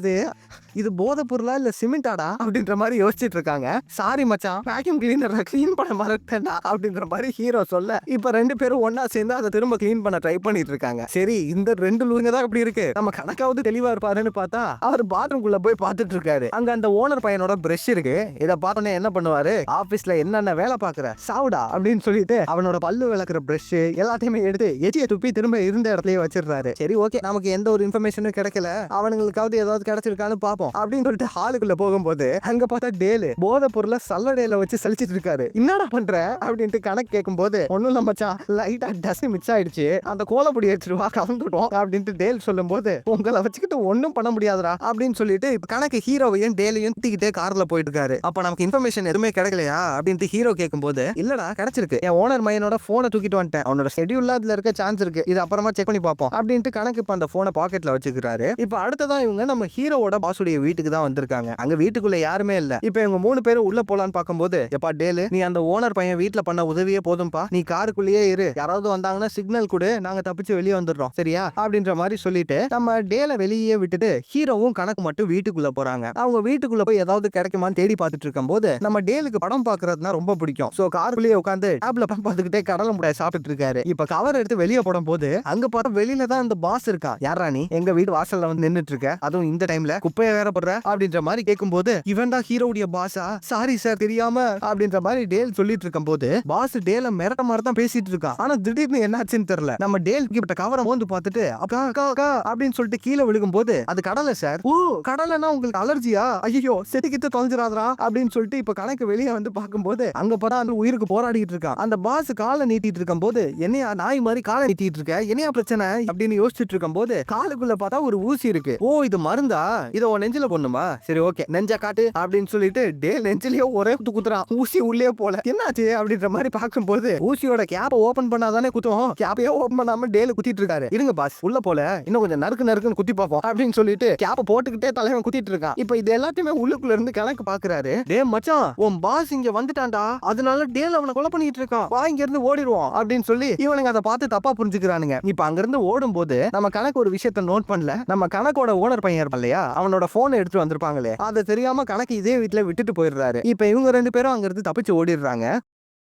இது போதை பொருளா இல்ல சிமெண்டாடா அப்படின்ற மாதிரி யோசிச்சுட்டு இருக்காங்க. சாரி மச்சான், வேக்யூம் கிளீனரை கிளீன் பண்ண மறட்டேன்டா அப்படின்ற மாதிரி ஹீரோ சொல்ல, இப்ப 2 பேரும் ஒன்னா சேர்ந்து அதை திரும்ப கிளீன் பண்ண ட்ரை பண்ணிட்டு இருக்காங்க. சரி இந்த 2 லூங்க தான் இப்படி இருக்கு, நம்ம கணக்காவது தெளிவா இருப்பாருன்னு பார்த்தா அவர் பாத்ரூம்குள்ள போய் பார்த்துட்டு இருக்காரு. அங்க அந்த ஓனர் பையனோட பிரஷ் இருக்கு. இதை பார்த்தோன்னே என்ன பண்ணுவாரு, ஆபீஸ்ல என்னென்ன வேலை பாக்குற சாவுடா அப்படின்னு சொல்லிட்டு அவனோட பல்லு விளக்குற பிரஷ் எல்லாத்தையுமே எடுத்து எச்சியை துப்பி திரும்ப இருந்த இடத்துலயே வச்சிருந்தாரு. சரி ஓகே, நமக்கு எந்த ஒரு இன்ஃபர்மேஷனும் கிடைக்கல, அவனுங்களுக்காவது ஏதாவது கிடைச்சிருக்கான்னு பாப்போம் அப்படின்னு சொல்லிட்டு ஹாலுக்குள்ள போகும்போது அங்க பார்த்தா டேலு போதை பொருளை சல்லடையில வச்சு சலிச்சிட்டு இருக்காரு. என்னடா பண்ற அப்படின்ட்டு கணக்கு கேட்கும் போது, ஒண்ணும் இல்ல மச்சான், லைட்டா டஸ்ட் மிக்ஸ் ஆயிடுச்சு, அந்த கோலப்பொடி எடுத்துட்டு வா கலந்துட்டோம் அப்படின்ட்டு டேல் சொல்லும் போது, உங்களை வச்சுக்கிட்டு ஒன்னும் பண்ண முடியாதுடா அப்படின்னு சொல்லிட்டு கணக்கு ஹீரோவையும் டேலையும் தூக்கிட்டே கார்ல போயிட்டு இருக்காரு. அப்ப நமக்கு இன்ஃபர்மேஷன் எதுவுமே கிடைக்கலையா அப்படின்ட்டு ஹீரோ கேட்கும் போது, இல்லடா கிடைச்சிருக்கு, என் ஓனர் மையனோட போனை தூக்கிட்டு வந்துட்டேன், அவனோட ஷெட்யூல்ல அதுல இருக்க சான்ஸ் இருக்கு, இது அப்புறமா செக் பண்ணி பார்ப்போம் அப்படின்ட்டு கணக்கு இப்ப அந்த போனை பாக்கெட்ல வச்சுக்கிறாரு. இப்ப அடுத்ததான் இவங்க நம்ம ஹீரோவோட பாசுடைய வீட்டுக்கு தான் வந்திருக்காங்க. அங்க வீட்டுக்குள்ள யாருமே இல்ல. இப்ப இவங்க 3 பேரும் உள்ள போலான்னு பார்க்கும்போது, எப்பா டேலு, நீ அந்த ஓனர் பையன் வீட்டுல பண்ண உதவியே போதும்பா, நீ காருக்குள்ளேயே இரு, யாராவது வந்தாங்கன்னா சிக்னல் கொடு, நாங்க தப்பிச்சு வெளியே வந்துடுறோம் சரியா அப்படின்ற மாதிரி சொல்லிட்டு நம்ம டேல வெளியே விட்டுட்டு ஹீரோவும் கணக்கு மட்டும் வீட்டுக்குள்ள போறாங்க. அவங்க வீட்டுக்குள்ள போய் ஏதாவது கிடைக்குமான்னு தேடி பார்த்துட்டு இருக்கும் போது, நம்ம டேலுக்கு படம் பாக்குறதுனா ரொம்ப பிடிக்கும். சோ காருக்குள்ளேயே உட்காந்து டேப்ல படம் பார்த்துக்கிட்டே கடலை முட்டாய் சாப்பிட்டு இருக்காரு. இப்ப கவர் எடுத்து வெளியே போடும் போது அங்க பார்த்தா வெளியில தான் அந்த பாஸ் இருக்கா. யாரா நீ எங்க வீட்டு வாசல்ல வந்து நின்னுட்டு இருக்க, அதுவும் இந்த டைம்ல குப்பையை வேற போடுற அப்படின்ற மாதிரி கேட்கும் போது, இவன் தான் ஹீரோவுடைய பாஸா, சாரி சார் தெரியாம அப்படின்ற மாதிரி டேல் சொல்லிட்டு இருக்கும் போது, பாஸ் டேல மிரட்ட மாதிரி தான் பேசிட்டு இருக்கான். ஆனா திடீர்னு என்னாச்சுன்னு தெரியல, நம்ம டேல் டேல் கிட்ட கவரை மோந்து பார்த்துட்டு அக்கா அக்கா அக்கா அப்படின்னு சொல்லிட்டு கீழே விழுகும் போது அது கடலை சார். ஓ கடலைன்னா உங்களுக்கு அலர்ஜியா? ஐயோ செடிக்கிட்டு தொலைஞ்சிராதரா அப்படின்னு சொல்லிட்டு இப்ப கணக்கு வெளியே வந்து பார்க்கும்போது அங்க பார்த்தா அந்த உயிருக்கு போராடிட்டு இருக்கான். அந்த பாஸ் காலை நீட்டிட்டு இருக்கும் போது என்னையா நாய் மாதிரி காலை நீட்டிட்டு இருக்க, என்னையா பிரச்சனை அப்படின்னு யோசிச்சுட்டு இருக்கும் போது காலுக்குள்ள பார்த்தா ஒரு ஊசி இருக்கு. ஓ இது மருந்தா, இதை நெஞ்சில போடணுமா, சரி ஓகே நெஞ்சா காட்டு அப்படின்னு சொல்லிட்டு டேல் நெஞ்சிலேயே ஒரே குத்துறான். ஊசி உள்ளே போல. என்னாச்சு அப்படின்ற மாதிரி பார்க்கும்போது ஊசியோட கேப்பை ஓபன் பண்ணாதானே குத்துவோம், கேப்பையே ஓபன் பண்ணாம டேல் குத்திட்டு இருக்காரு. இருங்க பாஸ் உள்ள போல இன்னும் கொஞ்சம் நறுக்குன்னு குத்தி பார்ப்போம் அப்படின்னு சொல்லிட்டு கேப்பை போட்டுக்கிட்டே தலைவன் குத்திட்டு இருக்கான். இப்ப இது எல்லாத்தையுமே உள்ளுக்குள்ள இருந்து கணக்கு பாக்குறாரு. டே மச்சான் உன் பாஸ் இங்க வந்துட்டான்டா, அதனால டேல் அவனை கொலை பண்ணிட்டு இருக்கான், வா இங்க இருந்து ஓடிடுவோம் அப்படின்னு சொல்லி இவனுங்க அதை பார்த்து தப்பா புரிஞ்சுக்கிறானுங்க. இப்ப அங்க இருந்து ஓடும் போது நம்ம கணக்கு ஒரு விஷயத்த நோட் பண்ணல. நம்ம கணக்கோட ஓனர் பையன் இருப்பான் இல்லையா, அவனோட போனை எடுத்து வந்திருப்பாங்களே, அதை தெரியாம கணக்கு இதே வீட்டுல விட்டுட்டு போயிடுறாரு. இப்ப இவங்க 2 பேரும் அங்க இருந்து தப்பிச்சு ஓடிடுறாங்க.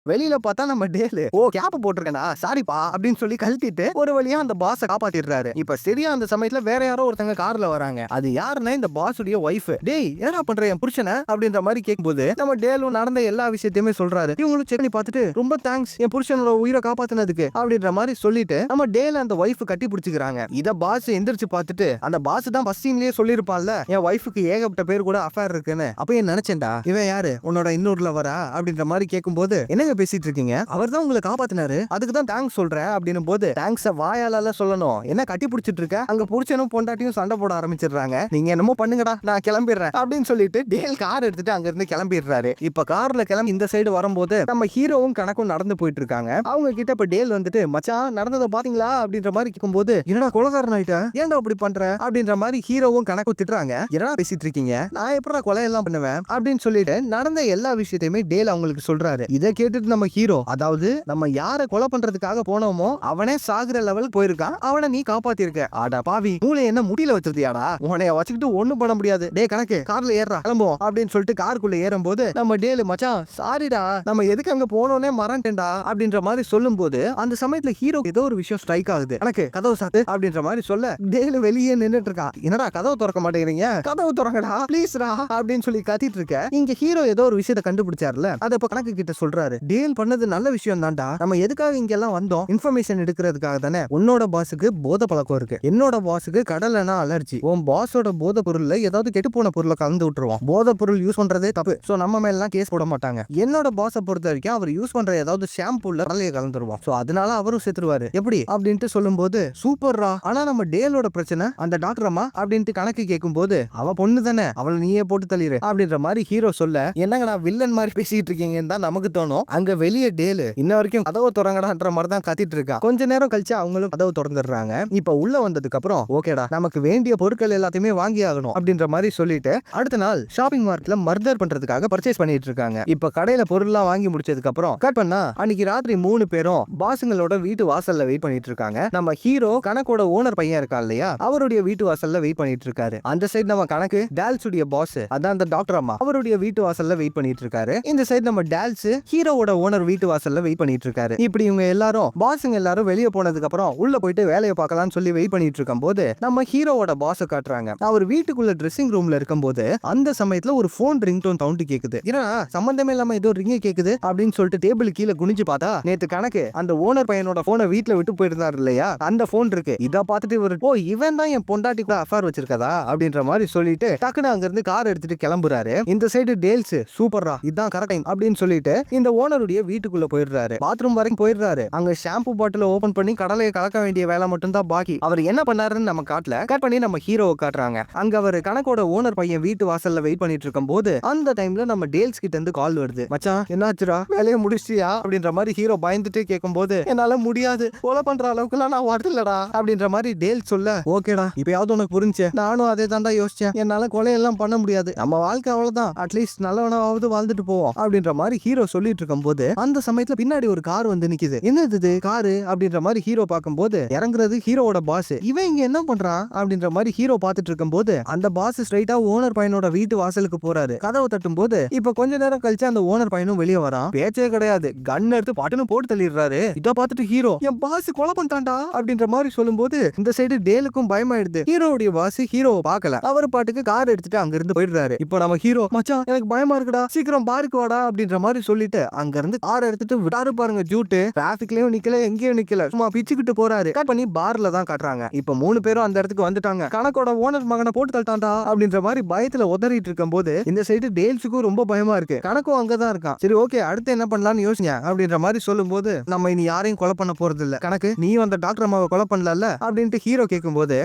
வெளியில பார்த்தா நம்ம டேல் ஓ கேப் போட்டிருக்கேனா சாரிப்பா அப்படின்னு சொல்லி கழட்டிட்டு ஒரு வழியா அந்த பாஸை காப்பாத்திடுறாரு. இப்ப சரியா அந்த சமயத்துல வேற யாரோ ஒருத்தங்க கார்ல வராங்க. அது யாருன்னா இந்த பாஸுடைய ஒய்ஃப். டேய் ஏடா பண்ற என் புருஷனை அப்படின்ற மாதிரி கேட்கும்போது நம்ம டேலும் நடந்த எல்லா விஷயத்தையுமே சொல்றாரு. இவங்களும் செக் பண்ணி பார்த்துட்டு ரொம்ப தேங்க்ஸ் என் புருஷனோட உயிரை காப்பாத்தினதுக்கு அப்படின்ற மாதிரி சொல்லிட்டு நம்ம டேல் அந்த ஒய்ஃப் கட்டி பிடிச்சிக்கிறாங்க. இத பாஸ் எந்திரிச்சு பார்த்துட்டு அந்த பாஸ் தான் ஃபர்ஸ்ட் சீன்லயே சொல்லிருப்பான்ல என் ஒய்ஃபுக்கு ஏகப்பட்ட பேர் கூட அஃபேர் இருக்குன்னு. அப்ப ஏன் நினைச்சேன்டா இவன் யாரு உன்னோட இன்னொருல வரா அப்படின்ற மாதிரி கேட்கும்போது என்னங்க பேசிட்டு இருக்கீங்க, அவர் தான் உங்களை காப்பாத்தினாரு அதுக்கு தான் தேங்க்ஸ் சொல்றேன் அப்படின்னு போது தேங்க்ஸ வாயால சொல்லணும், என்ன கட்டி பிடிச்சிட்டு இருக்க, அங்க புடிச்சனும் பொண்டாட்டியும் சண்டை போட ஆரம்பிச்சிடுறாங்க. நீங்க என்னமோ பண்ணுங்கடா நான் கிளம்பிடுறேன் அப்படின்னு சொல்லிட்டு டேல் கார் எடுத்துட்டு அங்க இருந்து கிளம்பிடுறாரு. இப்ப கார்ல கிளம்பி இந்த சைடு வரும்போது நம்ம ஹீரோவும் கணக்கும் நடந்து போயிட்டு இருக்காங்க. அவங்க கிட்ட இப்ப டேல் வந்துட்டு மச்சான் நடந்ததை பாத்தீங்களா அப்படின்ற மாதிரி கேட்கும்போது என்னடா கொலைகாரன் ஆயிட்ட, ஏன்டா அப்படி பண்ற அப்படின்ற மாதிரி ஹீரோவும் கணக்கும் திட்டுறாங்க. என்னடா பேசிட்டு இருக்கீங்க, நான் எப்படா கொலை எல்லாம் பண்ணுவேன் அப்படின்னு சொல்லிட்டு நடந்த எல்லா விஷயத்தையுமே டேல் அவங்களுக்கு சொல்றாரு. இதை கேட்டுட்டு நம்ம ஹீரோ அதாவது நம்ம யாரை கொலை பண்றதுக்காக போனோமோ அவனே சாகுற லெவலுக்கு போயிருக்கான், அவனை நீ காப்பாத்திருக்க. ஆடா பாவி மூளை என்ன முடியல வச்சிருந்தியாடா, உன்னைய வச்சுக்கிட்டு ஒண்ணும் பண்ண முடியாது, டே கணக்கு கார்ல ஏறா கிளம்புவோம் அப்படின்னு சொல்லிட்டு காருக்குள்ள ஏறும் போது நம்ம டேல் மச்சான் சாரிடா நம்ம எதுக்கு அங்க போனோனே மறந்துட்டேன்டா அப்படின்ற மாதிரி சொல்லும் போது அந்த சமயத்துல ஹீரோ ஏதோ ஒரு விஷயம் ஸ்ட்ரைக் ஆகுது. எனக்கு கதவு சாத்து அப்படின்ற மாதிரி சொல்ல டேல் வெளியே நின்னுட்டு இருக்கான். என்னடா கதவு திறக்க மாட்டேங்கிறீங்க, கதவு திறங்கடா ப்ளீஸ்ரா அப்படின்னு சொல்லி கத்திட்டு இருக்க. இங்க ஹீரோ ஏதோ ஒரு விஷயத்தை கண்டுபிடிச்சாருல, அதை இப்ப கணக்கு கிட்ட சொல்றாரு. டேல் பண்ணது நல்ல விஷயம் தான்டா, நம்ம எதுக்காக இங்க எல்லாம் வந்தோம், இன்ஃபர்மேஷன் எடுக்கிறதுக்காக தானே. உன்னோட பாஸுக்கு போதை பழக்கம் இருக்கு, என்னோட பாஸுக்கு கடலைனா அலர்ஜி, உன் பாஸோட போதை பொருள்ல ஏதாவது கெட்டு போன பொருளை கலந்து விட்டுருவோம், போதை பொருள் யூஸ் பண்றதே தப்பு, சோ நம்ம மேல எல்லாம் கேஸ் போட மாட்டாங்க. என்னோட பாஸை பொறுத்த வரைக்கும் அவர் யூஸ் பண்ற ஏதாவது ஷாம்புல கடலையை கலந்துருவோம், சோ அதனால அவரும் செத்துருவாரு எப்படி அப்படின்ட்டு சொல்லும் போது சூப்பர்ரா. ஆனா நம்ம டேலோட பிரச்சனை அந்த டாக்டர் அம்மா அப்படின்ட்டு கணக்கு கேட்கும் போது அவ பொண்ணு தானே, அவளை நீயே போட்டு தள்ளிடு அப்படின்ற மாதிரி ஹீரோ சொல்ல என்னங்கடா வில்லன் மாதிரி பேசிட்டு இருக்கீங்கன்னு தான் நமக்கு தோணும். அங்க வெளியே டேல் இன்ன வரைக்கும் கதவு திறங்கடான்ற மாதிரி தான் கத்திட்டு இருக்கா. கொஞ்ச நேரம் கழிச்சு அவங்களும் கதவு திறந்துடுறாங்க. இப்ப உள்ள வந்ததுக்கு அப்புறம் ஓகேடா நமக்கு வேண்டிய பொருட்கள் எல்லாத்தையுமே வாங்கி ஆகணும் அப்படின்ற மாதிரி சொல்லிட்டு அடுத்த நாள் ஷாப்பிங் மார்ட்ல மர்டர் பண்றதுக்காக பர்ச்சேஸ் பண்ணிட்டு இருக்காங்க. இப்ப கடையில பொருள்லாம் வாங்கி முடிச்சதுக்கு அப்புறம் கட் பண்ணா அன்னைக்கு ராத்திரி 3 பேரும் பாசுங்களோட வீட்டு வாசல்ல வெயிட் பண்ணிட்டு இருக்காங்க. நம்ம ஹீரோ கணக்கோட ஓனர் பையன் இருக்கா இல்லையா, அவருடைய வீட்டு வாசல்ல வெயிட் பண்ணிட்டு இருக்காரு. அந்த சைடு நம்ம கணக்கு டால்ஸுடைய பாஸ் அதான் அந்த டாக்டர் அம்மா அவருடைய வீட்டு வாசல்ல வெயிட் பண்ணிட்டு இருக்காரு. இந்த சைடு நம்ம டால்ஸ் ஹீரோவோட ஓனர் வீட்டு வாசல்ல வெயிட் பண்ணிட்டு இருக்காரு. இப்படி இவங்க எல்லாரும் பாஸுங்க எல்லாரும் வெளியே போனதுக்கு அப்புறம் உள்ள போயிட்டு வேலையை பார்க்கலாம்னு சொல்லி வெயிட் பண்ணிட்டு இருக்கும் போது நம்ம ஹீரோவோட பாஸ காட்டுறாங்க. அவர் வீட்டுக்குள்ள ட்ரெஸ்ஸிங் ரூம்ல இருக்கும்போது அந்த சமயத்துல ஒரு போன் ரிங்டோன் சவுண்ட் கேக்குது. ஏன்னா சம்பந்தமே இல்லாம ஏதோ ரிங் கேக்குது அப்படின்னு சொல்லிட்டு டேபிள் கீழே குனிஞ்சு பார்த்தா நேத்து கணக்கு அந்த ஓனர் பையனோட போனை வீட்டுல விட்டு போயிருந்தாரு இல்லையா, அந்த போன் இருக்கு. இத பார்த்துட்டு இவர் ஓ இவன் தான் என் பொண்டாட்டி கூட அஃபேர் வச்சிருக்கதா அப்படின்ற மாதிரி சொல்லிட்டு டக்குனு அங்க இருந்து கார் எடுத்துட்டு கிளம்புறாரு. இந்த சைடு டேல்ஸ் சூப்பரா இதான் கரெக்ட் டைம் அப்படின்னு சொல்லிட்டு இந்த ஓனருடைய வீட்டுக்குள்ள போயிடுறாரு. பாத்ரூம் வரைக்கும் போயிடுறாரு. அங்க ஷாம்பு பாட்டில ஓபன் பண்ணி கடலையை கலக்க வேண்டிய வேலை மட்டும் தான் பாக்கி. அவர் என்ன பண்ணாருன்னு நம்ம காட்டல, கட் பண்ணி நம்ம ஹீரோவை காட்டுறாங்க. அங்க அவர் கணக்கோட ஓனர் பையன் வீட்டு வாசல்ல வெயிட் பண்ணிட்டு இருக்கும் போது அந்த டைம்ல நம்ம டேல்ஸ் கிட்ட இருந்து கால் வருது. மச்சான் என்னாச்சுடா வேலையை முடிச்சியா அப்படின்ற மாதிரி ஹீரோ பயந்துட்டே கேட்கும் போது என்னால முடியாது, கொலை பண்ற அளவுக்கு நான் வரலடா அப்படின்ற மாதிரி டேல்ஸ் சொல்ல ஓகேடா இப்பயாவது உனக்கு புரிஞ்சு, நானும் அதே தாண்டா யோசிச்சேன், என்னால கொலையெல்லாம் பண்ண முடியாது, நம்ம வாழ்க்கை அவ்வளவுதான், அட்லீஸ்ட் நல்லவனாவது வாழ்ந்துட்டு போவோம் அப்படின்ற மாதிரி ஹீரோ சொல்லிட்டு இருக்கும் போது அந்த சமயத்துல பின்னாடி ஒரு கார் வந்து நிக்குது. என்னது காரு அப்படின்ற மாதிரி ஹீரோ பார்க்கும்போது இறங்குறது ஹீரோவோட பாஸ். இவன் இங்க என்ன பண்றான் அப்படின்ற மாதிரி ஹீரோ பார்த்துட்டு இருக்கும் போது அந்த பாஸ் ஸ்ட்ரைட்டா ஓனர் பையனோட வீட்டு வாசலுக்கு போறாரு. கதவை தட்டும் போது இப்ப கொஞ்ச நேரம் கழிச்சு அந்த ஓனர் பையனும் வெளியே வரான். பேச்சே கிடையாது, கன் எடுத்து பட்டுன்னு போட்டு தள்ளிடுறாரு. இத பார்த்துட்டு ஹீரோ என் பாஸ் கொலை பண்ணிட்டான்டா அப்படின்ற மாதிரி சொல்லும் போது இந்த சைடு டேலுக்கும் பயமாயிடுது. ஹீரோவுடைய பாஸ் ஹீரோவை பார்க்கல, அவர் பாட்டுக்கு கார் எடுத்துட்டு அங்க இருந்து போயிடுறாரு. இப்போ நம்ம ஹீரோ மச்சான் எனக்கு பயமா இருக்குடா சீக்கிரம் பாருக்கு வாடா அப்படின்ற மாதிரி சொல்லிட்டு அங்க இருந்து கார் எடுத்துட்டு விடாரு பாருங்க ஜூட்டு. டிராபிக்லயும் நிக்கல, எங்கேயும் நிக்கல, சும்மா பிச்சுக்கிட்டு போறாரு. கட் பண்ணி பார்ல தான் காட்டுறாங்க. இப்ப 3 பேரும் அந்த இடத்துக்கு வந்துட்டாங்க. கணக்கோட ஓனர் மகனை போட்டு தள்ளிட்டான்டா அப்படின்ற மாதிரி பயத்துல உதறிட்டு இருக்கும் போது இந்த சைடு டேல்ஸுக்கும் ரொம்ப பயமா இருக்கு. கணக்கும் அங்கதான் இருக்கான். சரி ஓகே, அடுத்து என்ன பண்ணலாம்னு யோசிங்க அப்படின்ற மாதிரி சொல்லும் போது, நம்ம இனி யாரையும் கொலை பண்ண போறது இல்ல கணக்கு, நீ அந்த டாக்டர் அம்மாவை கொலை பண்ணல அப்படின்ட்டு ஹீரோ கேட்கும் போது,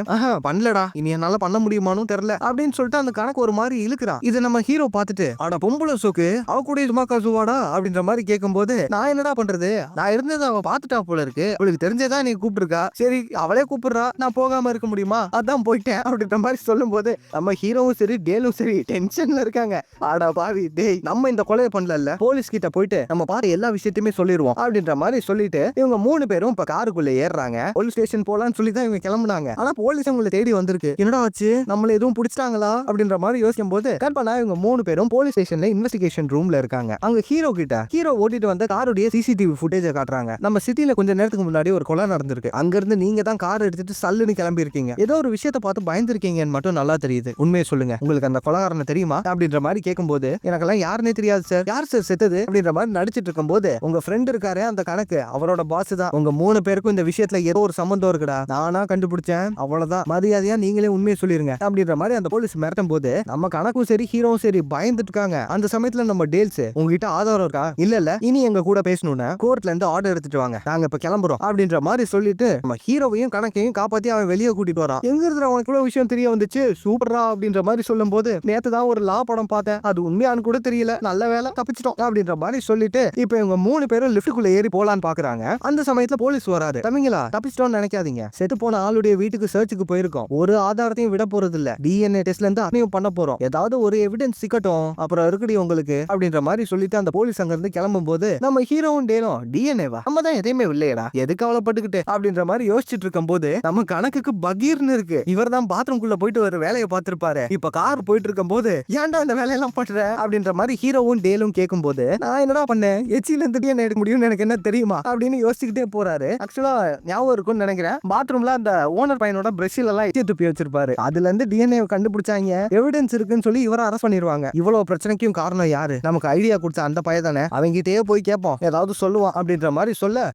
பண்ணலடா, இனி என்னால பண்ண முடியுமான்னு தெரியல அப்படின்னு சொல்லிட்டு அந்த கணக்கு ஒரு மாதிரி இழுக்கிறான். இதை நம்ம ஹீரோ பார்த்துட்டு, ஆனா பொம்பளை சோக்கு அவ கூட சும்மாக்கா சுவாடா அப்படின்ற மாதிரி கேட்கும் போது, நான் என்னடா பண்றது, நான் இருந்தது அவ பாத்துட்டா போல இருக்கு, அவளுக்கு தெரிஞ்சதான் நீ கூப்பிட்டுருக்கா, சரி அவளே கூப்பிடுறா, நான் போகாம இருக்க முடியுமா, அதான் போயிட்டேன் அப்படின்ற மாதிரி சொல்லும் போது நம்ம ஹீரோவும் சரி டேலும் சரி டென்ஷன்ல இருக்காங்க. ஆடா பாவி டேய், நம்ம இந்த கொலையை பண்ணல, போலீஸ் கிட்ட போயிட்டு நம்ம பாரு எல்லா விஷயத்தையுமே சொல்லிடுவோம் அப்படின்ற மாதிரி சொல்லிட்டு இவங்க 3 பேரும் இப்ப காருக்குள்ள ஏறுறாங்க. போலீஸ் ஸ்டேஷன் போலான்னு சொல்லி தான் இவங்க கிளம்புனாங்க. ஆனா போலீஸ் அவங்களை தேடி வந்திருக்கு. என்னடா ஆச்சு, நம்மள எதுவும் பிடிச்சிட்டாங்களா அப்படின்ற மாதிரி யோசிக்கும் போது கட் பண்ணா இவங்க 3 பேரும் போலீஸ் ஸ்டேஷன்ல இன்வெஸ்டிகேஷன் ரூம்ல இருக்காங்க. அங்க ஹீரோ கிட்ட ஹீரோ ஓட்டிட்டு வந்த காருடைய சிசிடிவி ஃபுட்டேஜ் காட்டுறாங்க. நம்ம சிட்டில கொஞ்ச நேரத்துக்கு முன்னாடி ஒரு கொலை நடந்திருக்கு. அங்க இருந்து நீங்க தான் கார் எடுத்துட்டு சல்லுன்னு கிளம்பி இருக்கீங்க. ஏதோ ஒரு விஷயத்தை பார்த்து பயந்துருக்கீங்கன்னு மட்டும் நல்லா தெரியுது. உண்மையை சொல்லுங்க, உங்களுக்கு அந்த கொலைகாரனை தெரியுமா அப்படின்ற மாதிரி கேட்கும்போது, எனக்கெல்லாம் யாருன்னே தெரியாது சார், யார் சார் செத்தது அப்படின்ற மாதிரி நடிச்சிட்டு இருக்கும் போது, உங்க ஃப்ரெண்ட் இருக்காரு அந்த கணக்கு, அவரோட பாஸ் தான். உங்க 3 பேருக்கும் இந்த விஷயத்துல ஏதோ ஒரு சம்பந்தம் இருக்குடா, நானா கண்டுபிடிச்சேன், அவ்வளவுதான், மரியாதையா நீங்களே உண்மையை சொல்லிருங்க அப்படின்ற மாதிரி அந்த போலீஸ் மிரட்டும் போது நம்ம கணக்கும் சரி ஹீரோவும் சரி பயந்துட்டு இருக்காங்க. அந்த சமயத்துல நம்ம டேல்ஸ், உங்ககிட்ட ஆதாரம் இருக்கா, இல்ல இனி எங்க கூட பேசணும்னு கோர்ட்ல இருந்து ஆர்டர் எடுத்துட்டு வாங்க, நாங்க இப்ப கிளம்புறோம் அப்படின்ற மாதிரி சொல்லிட்டு நம்ம ஹீரோவையும் கணக்கையும் காப்பாத்தி அவன் வெளியே கூட்டிட்டு வரான். எங்க இருந்து அவனுக்கு இவ்வளவு விஷயம் தெரிய வந்துச்சு, சூப்பரா அப்படின்ற மாதிரி சொல்லும் போது, நேத்து தான் ஒரு லா படம் பார்த்தேன், அது உண்மையானு கூட தெரியல, நல்ல வேலை தப்பிச்சிட்டோம் அப்படின்ற மாதிரி சொல்லிட்டு இப்ப இவங்க 3 பேரும் லிஃப்ட்டுக்குள்ள ஏறி போலான்னு பாக்குறாங்க. அந்த சமயத்துல போலீஸ் வராரு. தம்பிங்களா தப்பிச்சிட்டோம்னு நினைக்காதீங்க, செத்து போன ஆளுடைய வீட்டுக்கு சர்ச்சுக்கு போயிருக்கோம், ஒரு ஆதாரத்தையும் விட போறது இல்ல, டிஎன்ஏ டெஸ்ட்ல இருந்து அதையும் பண்ண போறோம், ஏதாவது ஒரு எவிடன்ஸ் சிக்கட்டும் அப்புறம் இருக்குடி உங்களுக்கு அப்படின்ற மாதிரி சொல்லிட்டு அந்த போலீஸ் அங்க இருந்து கிளம்பும் போது நம்ம ஹீரோவும் டேலும், டிஎன்ஏவா, நம்ம தான் எதையுமே இல்லையடா, எதுக்கு கவலைப்பட்டுக்கிட்டு அப்படின்ற மாதிரி யோசிச்சுட்டு இருக்கும் போது நம்ம கணக்குக்கு பகீர்னு இருக்கு. இவர் தான் பாத்ரூம்குள்ள போயிட்டு ஒரு வேலையை பார்த்திருப்பாரு. இப்ப கார் போயிட்டு இருக்கும் போது, ஏன்டா இந்த வேலையெல்லாம் பண்ற அப்படின்ற மாதிரி ஹீரோவும் டேலும் கேட்கும் போது, நான் என்னடா பண்ணேன், எச்சில இருந்து டிஎன்ஏ எடுக்க முடியும்னு எனக்கு என்ன தெரியுமா அப்படின்னு யோசிச்சுக்கிட்டே போறாரு. ஆக்சுவலா ஞாபகம் இருக்கும்னு நினைக்கிறேன், பாத்ரூம்ல அந்த ஓனர் பையனோட பிரஷில் எல்லாம் எச்சி துப்பி வச்சிருப்பாரு, அதுல இருந்து டிஎன்ஏ கண்டுபிடிச்சாங்க, எவிடன்ஸ் இருக்குன்னு சொல்லி இவரை அரெஸ்ட் பண்ணிடுவாங்க. இவ்வளவு பிரச்சனைக்கும் காரணம் யாரு, நமக்கு ஐடியா கொடுத்த அந்த பையன் தானே, அவங்கிட்டே போய் கேட்போம், ஏதாவது சொல்லுவான் அப்படின்ற மாதிரி சொல்ல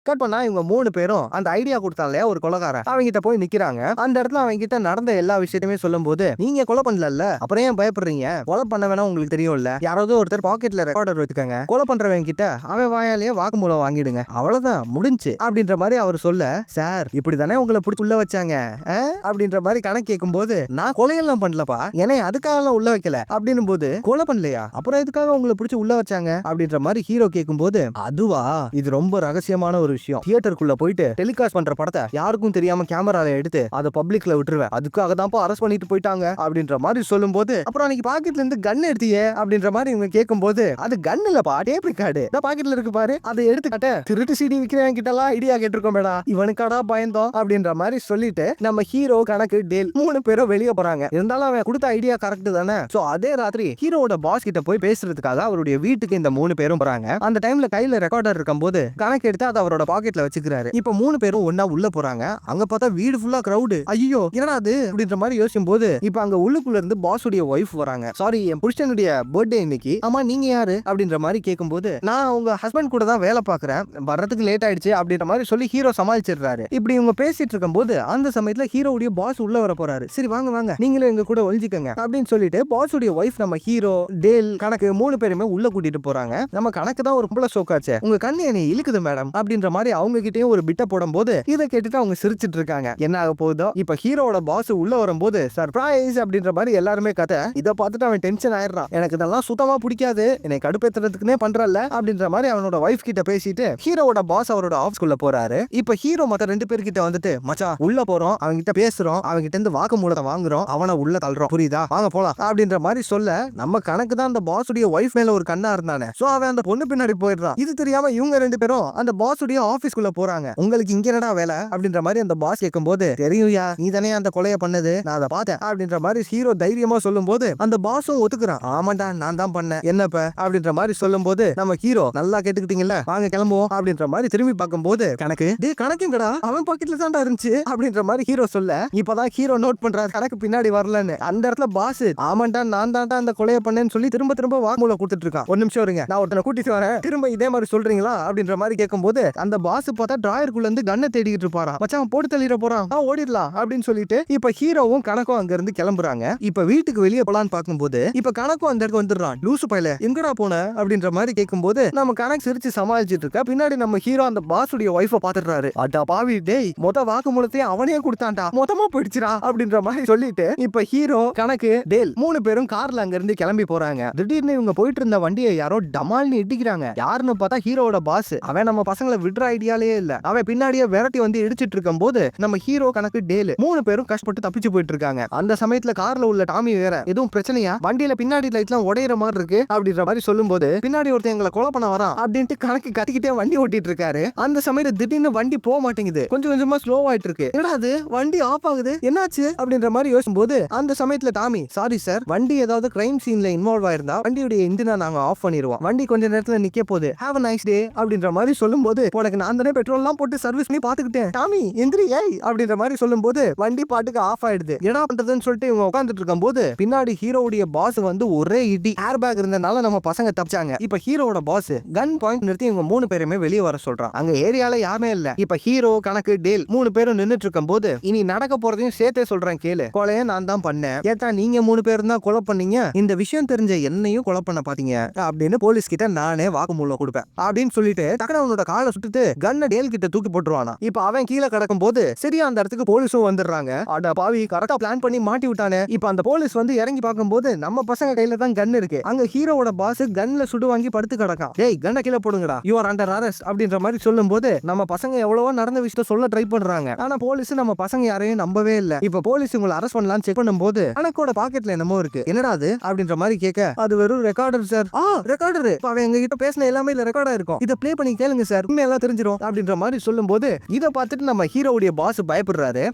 கட் பண்ணா இவங்க 3 பேரும் அந்த ஐடியா கொடுத்தாலே ஒரு கொலைகாரன் அவங்கிட்ட போய் நிக்கிறாங்க. அந்த இடத்துல அவங்கிட்ட நடந்த எல்லா விஷயத்தையுமே சொல்லும் போது, நீங்க கொலை பண்ணல அப்புறம் ஏன் பயப்படுறீங்க, கொலை பண்ண வேணா உங்களுக்கு தெரியும்ல, யாராவது ஒருத்தர் பாக்கெட்ல ரெக்கார்டர் வச்சுக்கோங்க, கொலை பண்றவங்க கிட்ட அவன் வாயாலேயே வாக்குமூலம் வாங்கிடுங்க, அவ்வளவுதான் முடிஞ்சு அப்படின்ற மாதிரி அவர் சொல்ல, சார் இப்படிதானே உங்களை பிடிச்சி உள்ள வச்சாங்க அப்படின்ற மாதிரி கணக்கு கேட்கும் போது, நான் கொலையெல்லாம் பண்ணலப்பா, ஏன்னா அதுக்காக உள்ள வைக்கல அப்படின்னும் போது, கொலை பண்ணலையா அப்புறம் எதுக்காக உங்களை பிடிச்சி உள்ள வச்சாங்க அப்படின்ற மாதிரி ஹீரோ கேட்கும் போது, அதுவா, இது ரொம்ப ரகசியமான ஒரு விஷயம், தியேட்டருக்குள்ள போயிட்டு டெலிகாஸ்ட் பண்ற படத்தை யாருக்கும் தெரியாம கேமரால எடுத்து அதை பப்ளிக்ல விட்டுருவேன், அதுக்காக தான் அரெஸ்ட் பண்ணிட்டு போயிட்டாங்க அப்படின்ற மாதிரி சொல்லும் போது, அப்புறம் அன்னைக்கு பாக்கெட்ல இருந்து கன் எடுத்தியே அப்படின்ற மாதிரி இவங்க கேட்கும் போது, அது கன் இல்லப்பா, டேப் ரெக்கார்டு தான் பாக்கெட்ல இருக்கு பாரு, அதை எடுத்து காட்ட, திருட்டு சிடி விக்கிறவங்க கிட்ட எல்லாம் ஐடியா கேட்டிருக்கோம் மேடா, இவனுக்காடா பயந்தோம் அப்படின்ற மாதிரி சொல்லிட்டு நம்ம ஹீரோ கணக்கு டேல் 3 பேரும் வெளியே போறாங்க. இருந்தாலும் அவன் கொடுத்த ஐடியா கரெக்ட் தானே. சோ அதே ராத்திரி ஹீரோட பாஸ் கிட்ட போய் பேசுறதுக்காக அவருடைய வீட்டுக்கு இந்த 3 பேரும் போறாங்க. அந்த டைம்ல கையில ரெக்கார்டர் இருக்கும் போது கணக்கு எடுத்து அதை அவரோட பாக்கெட்ல வச்சுக்கிறாரு. இப்ப 3 பேரும் ஒண்ணா உள்ள போறாங்க. அங்க பார்த்தா வீடு ஃபுல்லா கிரவுட். ஐயோ என்னடா அது அப்படின்ற மாதிரி யோசிக்கும் போது, இப்ப அங்க உள்ளுக்குள்ள இருந்து பாஸ் உடைய ஒய்ஃப் வராங்க. சாரி, என் புருஷனுடைய பர்த்டே இன்னைக்கு, ஆமா நீங்க யாரு அப்படின்ற மாதிரி கேட்கும் போது, நான் உங்க ஹஸ்பண்ட் கூட தான் வேலை பாக்குறேன், வர்றதுக்கு லேட் ஆயிடுச்சு அப்படின்ற மாதிரி சொல்லி ஹீரோ சமாளிச்சிடுறாரு. இப்படி இவங்க பேசிட்டு இருக்கும் போது அந்த சமயத்துல ஹீரோடைய பாஸ் உள்ள வர போறாரு. சரி வாங்க வாங்க நீங்களும் எங்க கூட ஒழிஞ்சிக்கங்க அப்படின்னு சொல்லிட்டு பாஸ் உடைய ஒய்ஃப் நம்ம ஹீரோ டேல் கணக்கு 3 பேருமே உள்ள கூட்டிட்டு போறாங்க. நம்ம கணக்கு தான் ஒரு புள்ள சோக்காச்சு, உங்க கண்ணு என்னை இழுக்குது மேடம் அப்படின்ற மாதிரி அவங்க கிட்டயும் ஒரு பிட்ட போடும் போது இதை கேட்டுட்டு அவங்க சிரிச்சிட்டு இருக்காங்க. என்ன ஆக போகுதோ. இப்ப ஹீரோட பாஸ் உள்ள வரும்போது சர்ப்ரைஸ் அப்படின்ற மாதிரி எல்லாருமே கதை. இதை பார்த்துட்டு அவன் டென்ஷன் ஆயிடுறான். எனக்கு இதெல்லாம் சுத்தமா பிடிக்காது, என்னை கடுப்பேத்துறதுக்குனே பண்றல அப்படின்ற மாதிரி அவனோட வைஃப் கிட்ட பேசிட்டு ஹீரோட பாஸ் அவரோட ஆஃபீஸ்க்குள்ள போறாரு. இப்ப ஹீரோ மத்த 2 பேர்கிட்ட வந்துட்டு, மச்சான் உள்ள போறோம், அவங்க கிட்ட பேசுறோம், அவங்க கிட்ட இருந்து வாக்குமூலத்தை வாங்குறோம், அவனை உள்ள தள்ளுறோம், புரியுதா, வாங்க போலாம் அப்படின்ற மாதிரி சொல்ல, நம்ம கணக்கு தான் அந்த பாஸ் உடைய வைஃப் மேல ஒரு கண்ணா இருந்தானே, சோ அவன் அந்த பொண்ணு பின்னாடி போயிடுறான். இது தெரியாம இவங்க 2 பேரும் அந்த பாஸ் உடைய ஆபீஸ்க்குள்ள போறாங்க. உங்களுக்கு இங்க என்னடா வேலை அப்படின்ற மாதிரி அந்த பாஸ் கேட்கும்போது, தெரியும்யா நீ தானே அந்த கொலையை பண்ணது, நான் அதை பார்த்தேன் அப்படின்ற மாதிரி ஹீரோ தைரியமா சொல்லும் போது அந்த பாஸும் ஒத்துக்குறான். ஆமாண்டா நான் தான் பண்ணேன், என்னப்ப அப்படின்ற மாதிரி சொல்லும் போது நம்ம ஹீரோ நல்லா கேட்டுக்கிட்டீங்கல்ல வாங்க கிளம்புவோம் அப்படின்ற மாதிரி திரும்பி பார்க்கும்போது கணக்கு கணக்குங்கடா அவன் பாக்கெட்ல தான்டா இருந்துச்சு அப்படின்ற மாதிரி ஹீரோ சொல்ல, இப்பதான் ஹீரோ நோட் பண்றாரு கணக்கு பின்னாடி வரலன்னு. அந்த இடத்துல பாஸ் ஆமாண்டா நான் தான்டா அந்த கொலையை பண்ணேன்னு சொல்லி திரும்ப திரும்ப வாக்குமூலம் கொடுத்துட்டு இருக்கான். ஒரு நிமிஷம் இருங்க, நான் ஒருத்தனை கூட்டிட்டு வரேன், திரும்ப இதே மாதிரி சொல்றீங்களா அப்படின்ற மாதிரி கேட்கும்போது அந்த பாஸ் பார்த்தா டிராயருக்குள்ள இருந்து கண்ணை தேடிக்கிட்டு இருப்பாராம். மச்சான் போட்டு தள்ளிட போறான், ஓடிடலாம் அப்படின்னு சொல்லிட்டு இப்ப ஹீரோவும் கணக்கும் அங்க இருந்து கிளம்புறாங்க. இப்ப வீட்டுக்கு வெளியே போலான்னு பார்க்கும்போது இப்ப கணக்கும் அந்த இடத்துக்கு வந்துடுறான். லூசு பையல எங்கடா போன அப்படின்ற மாதிரி கேட்கும்போது நம்ம கணக்கு சிரிச்சு சமாளிச்சிட்டு இருக்க. பின்னாடி நம்ம ஹீரோ அந்த பாஸுடைய ஒய்ஃபை பாத்துறாரு. அட்டா பாவி டேய் மொத வாக்குமூலத்தையும் அவனே கொடுத்தான்டா, மொத்தமா போயிடுச்சுடா அப்படின்ற மாதிரி சொல்லிட்டு இப்ப ஹீரோ கணக்கு டேல் 3 பேரும் கார்ல அங்க இருந்து கிளம்பி போறாங்க. திடீர்னு இவங்க போயிட்டு இருந்த வண்டியை யாரோ டமால்னு இடிக்கிறாங்க. யாருன்னு பார்த்தா ஹீரோட பாஸ். அவன் நம்ம பசங்களை விடுற ஐடியாலே இல்ல. அவன் பின்னாடியே விரட்டி வந்து இடிச்சிட்டு இருக்கும் போது நம்ம ஹீரோ கணக்கு டேல் 3 பேரும் கஷ்டப்பட்டு தப்பிச்சு போயிட்டு இருக்காங்க. அந்த சமயத்துல கார்ல உள்ள டாமி வேற எதுவும் பிரச்சனையா, வண்டியில பின்னாடி லைட்லாம் உடையிற மாதிரி இருக்கு அப்படின்ற மாதிரி சொல்லும் போது பின்னாடி ஒருத்தன் எங்களை கொலை பண்ண வரான் அப்படின்ட்டு கணக்கு கத்திக்கிட்டே வண்டி ஓட்டிட்டு இருக்காரு. அந்த சமயத்துல திடீர்னு வண்டி போக மாட்டேங்குது, கொஞ்சம் கொஞ்சமா ஸ்லோ ஆயிட்டு இருக்கு. என்னடா அது வண்டி ஆஃப் ஆகுது, என்னாச்சு அப்படின்ற மாதிரி யோசிக்கும் போது அந்த சமயத்துல டாமி சாரி சார், வண்டி ஏதாவது கிரைம் சீன்ல இன்வால்வ் ஆயிருந்தா வண்டியுடைய இன்ஜினை நாங்க ஆஃப் பண்ணிடுவோம், வண்டி கொஞ்ச நேரத்துல நிக்க போகுது, ஹேவ் a nice day அப்படின்ற மாதிரி சொல்லும் போது உனக்கு நான் தானே பெட்ரோல் எல்லாம் போட்டு சர்வீஸ் பண்ணி பாத்துக்கிட்டேன் டாமி எந்திரி ஏய் அப்படின்ற மாதிரி சொல்லும் போது வண்டி பாட்டுக்கு ஆஃப் ஆயிடுது. என்ன பண்றதுன்னு சொல்லிட்டு இவங்க உட்காந்துட்டு இருக்கும் போது பின்னாடி ஹீரோவுடைய பாஸ் வந்து ஒரே இடி. ஏர் பேக் இருந்தனால நம்ம பசங்க தப்பிச்சாங்க. இப்ப ஹீரோட பாஸ் கன் பாயிண்ட் நிறுத்தி இவங்க 3 பேருமே வெளியே வர சொல்றான். அங்க ஏரியால யாருமே இல்ல. இப்ப ஹீரோ கணக்கு டேல் 3 பேரும் நின்னுட்டு இருக்கும் போது இனி நடக்க போறதையும் சேர்த்தே சொல்றேன் கேளு, கொலையை நான் தான் பண்ணேன், ஏத்தா நீங்க 3 பேரும் தான் கொலை பண்ணீங்க, இந்த விஷயம் தெரிஞ்ச என்னையும் கொலை பண்ண பாத்தீங்க அப்படின்னு போலீஸ் கிட்ட நானே வாக்குமூலம் கொடுப்பேன் அப்படின்னு சொல்லிட்டு டக்குனு அவனோட காலை சுட்டுட்டு கன்னை டேல் கிட்ட தூக்கி போட்டுருவானா. இப்ப அவன் கீழே கிடக்கும் போது சரியா அந்த இடத்துக்கு போலீஸும் வந்துடுறாங்க. அட பாவி கரெக்டா பிளான் பண்ணி மாட்டி விட்டானே. இப்ப அந்த போலீஸ் வந்து இறங்கி பார்க்கும்போது நம்ம பசங்க கையில தான் கன் இருக்கு. அங்க ஹீரோவோட பாஸ் கன்ல சுடு வாங்கி படுத்து கிடக்கான். டேய் கன்னை கீழே போடுங்கடா, யூ ஆர் அண்டர் அரெஸ்ட் அப்படின்ற மாதிரி சொல்லும் போது நம்ம பசங்க எவ்வளவோ நடந்த விஷயத்த சொல்ல ட்ரை பண்றாங்க. ஆனா போலீஸ் நம்ம பசங்க யாரையும் நம்பவே இல்ல. இப்ப போலீஸ் உங்களை அரெஸ்ட் பண்ணலாம்னு செக் பண்ணும்போது கணக்கோட பாக்கெட்ல என்னமோ இருக்கு. என்னடா அது அப்படின்ற மாதிரி கேட்க, அது வெறும் ரெக்கார்டர் சார். ரெக்கார்டர், அவன் எங்க கிட்ட பேசின எல்லாமே இல்ல ரெக்கார்டா இருக்கும், இதை ப்ளே பண்ணி கேளுங்க சார், உண்மையெல்லாம் தெரிஞ்சிடும் அப்படின்ற மாதிரி சொல்லும் போது இதை பார்த்துட்டு நம்ம ஹீரோவுடைய பாஸ் பயப்படுறாரு.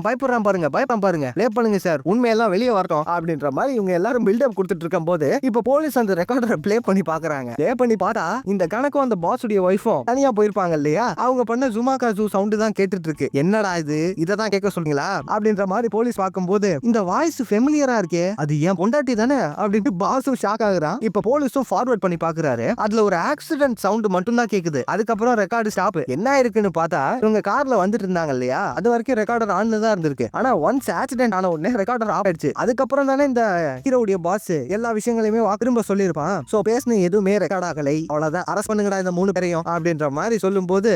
பயப்படுறான் பாருங்க, பயப்படாம பாருங்க, ப்ளே பண்ணுங்க சார், உண்மையெல்லாம் வெளியே வரட்டும் அப்படின்ற மாதிரி இவங்க எல்லாரும் பில்டப் கொடுத்துட்டு இருக்கும் போது இப்ப போலீஸ் அந்த ரெக்கார்டரை ப்ளே பண்ணி பாக்குறாங்க. ப்ளே பண்ணி பார்த்தா இந்த கணக்கும் அந்த பாஸுடைய ஒய்ஃபும் தனியா போயிருப்பாங்க இல்லையா, அவங்க பண்ண ஜுமாக்கா ஜூ சவுண்ட் தான் கேட்டுட்டு இருக்கு. என்னடா இது, இதை தான் கேட்க சொல்றீங்களா அப்படின்ற மாதிரி போலீஸ் பார்க்கும்போது இந்த வாய்ஸ் ஃபெமிலியரா இருக்கே, அது ஏன் பொண்டாட்டி தானே அப்படின்ட்டு பாஸும் ஷாக் ஆகுறான். இப்ப போலீஸும் ஃபார்வர்ட் பண்ணி பாக்குறாரு. அதுல ஒரு ஆக்சிடென்ட் சவுண்ட் மட்டும் தான் கேக்குது. அதுக்கப்புறம் ரெக்கார்டு ஸ்டாப். என்ன இருக்குன்னு பார்த்தா இவங்க கார்ல வந்துட்டு இருந்தாங்க இல்லையா, அது வரைக்கும் ரெக்கார்டர் ஆன்ல தான் இருந்திருக்கு. ஆனா ஒன்ஸ் ஆக்சிடென்ட் ஆன உடனே ரெக்கார்டர் ஆஃப் ஆயிடுச்சு. அதுக்கப்புறம் தானே இந்த ஹீரோவுடைய பாஸ் எல்லா விஷயங்களையுமே திரும்ப சொல்லியிருப்பான். சோ பேசின எதுவுமே ரெக்கார்ட் ஆகலை, அவ்வளவுதான், அரெஸ்ட் பண்ணுங்கடா இந்த 3 பேரையும் அப்படின்ற மாதிரி சொல்லும் போது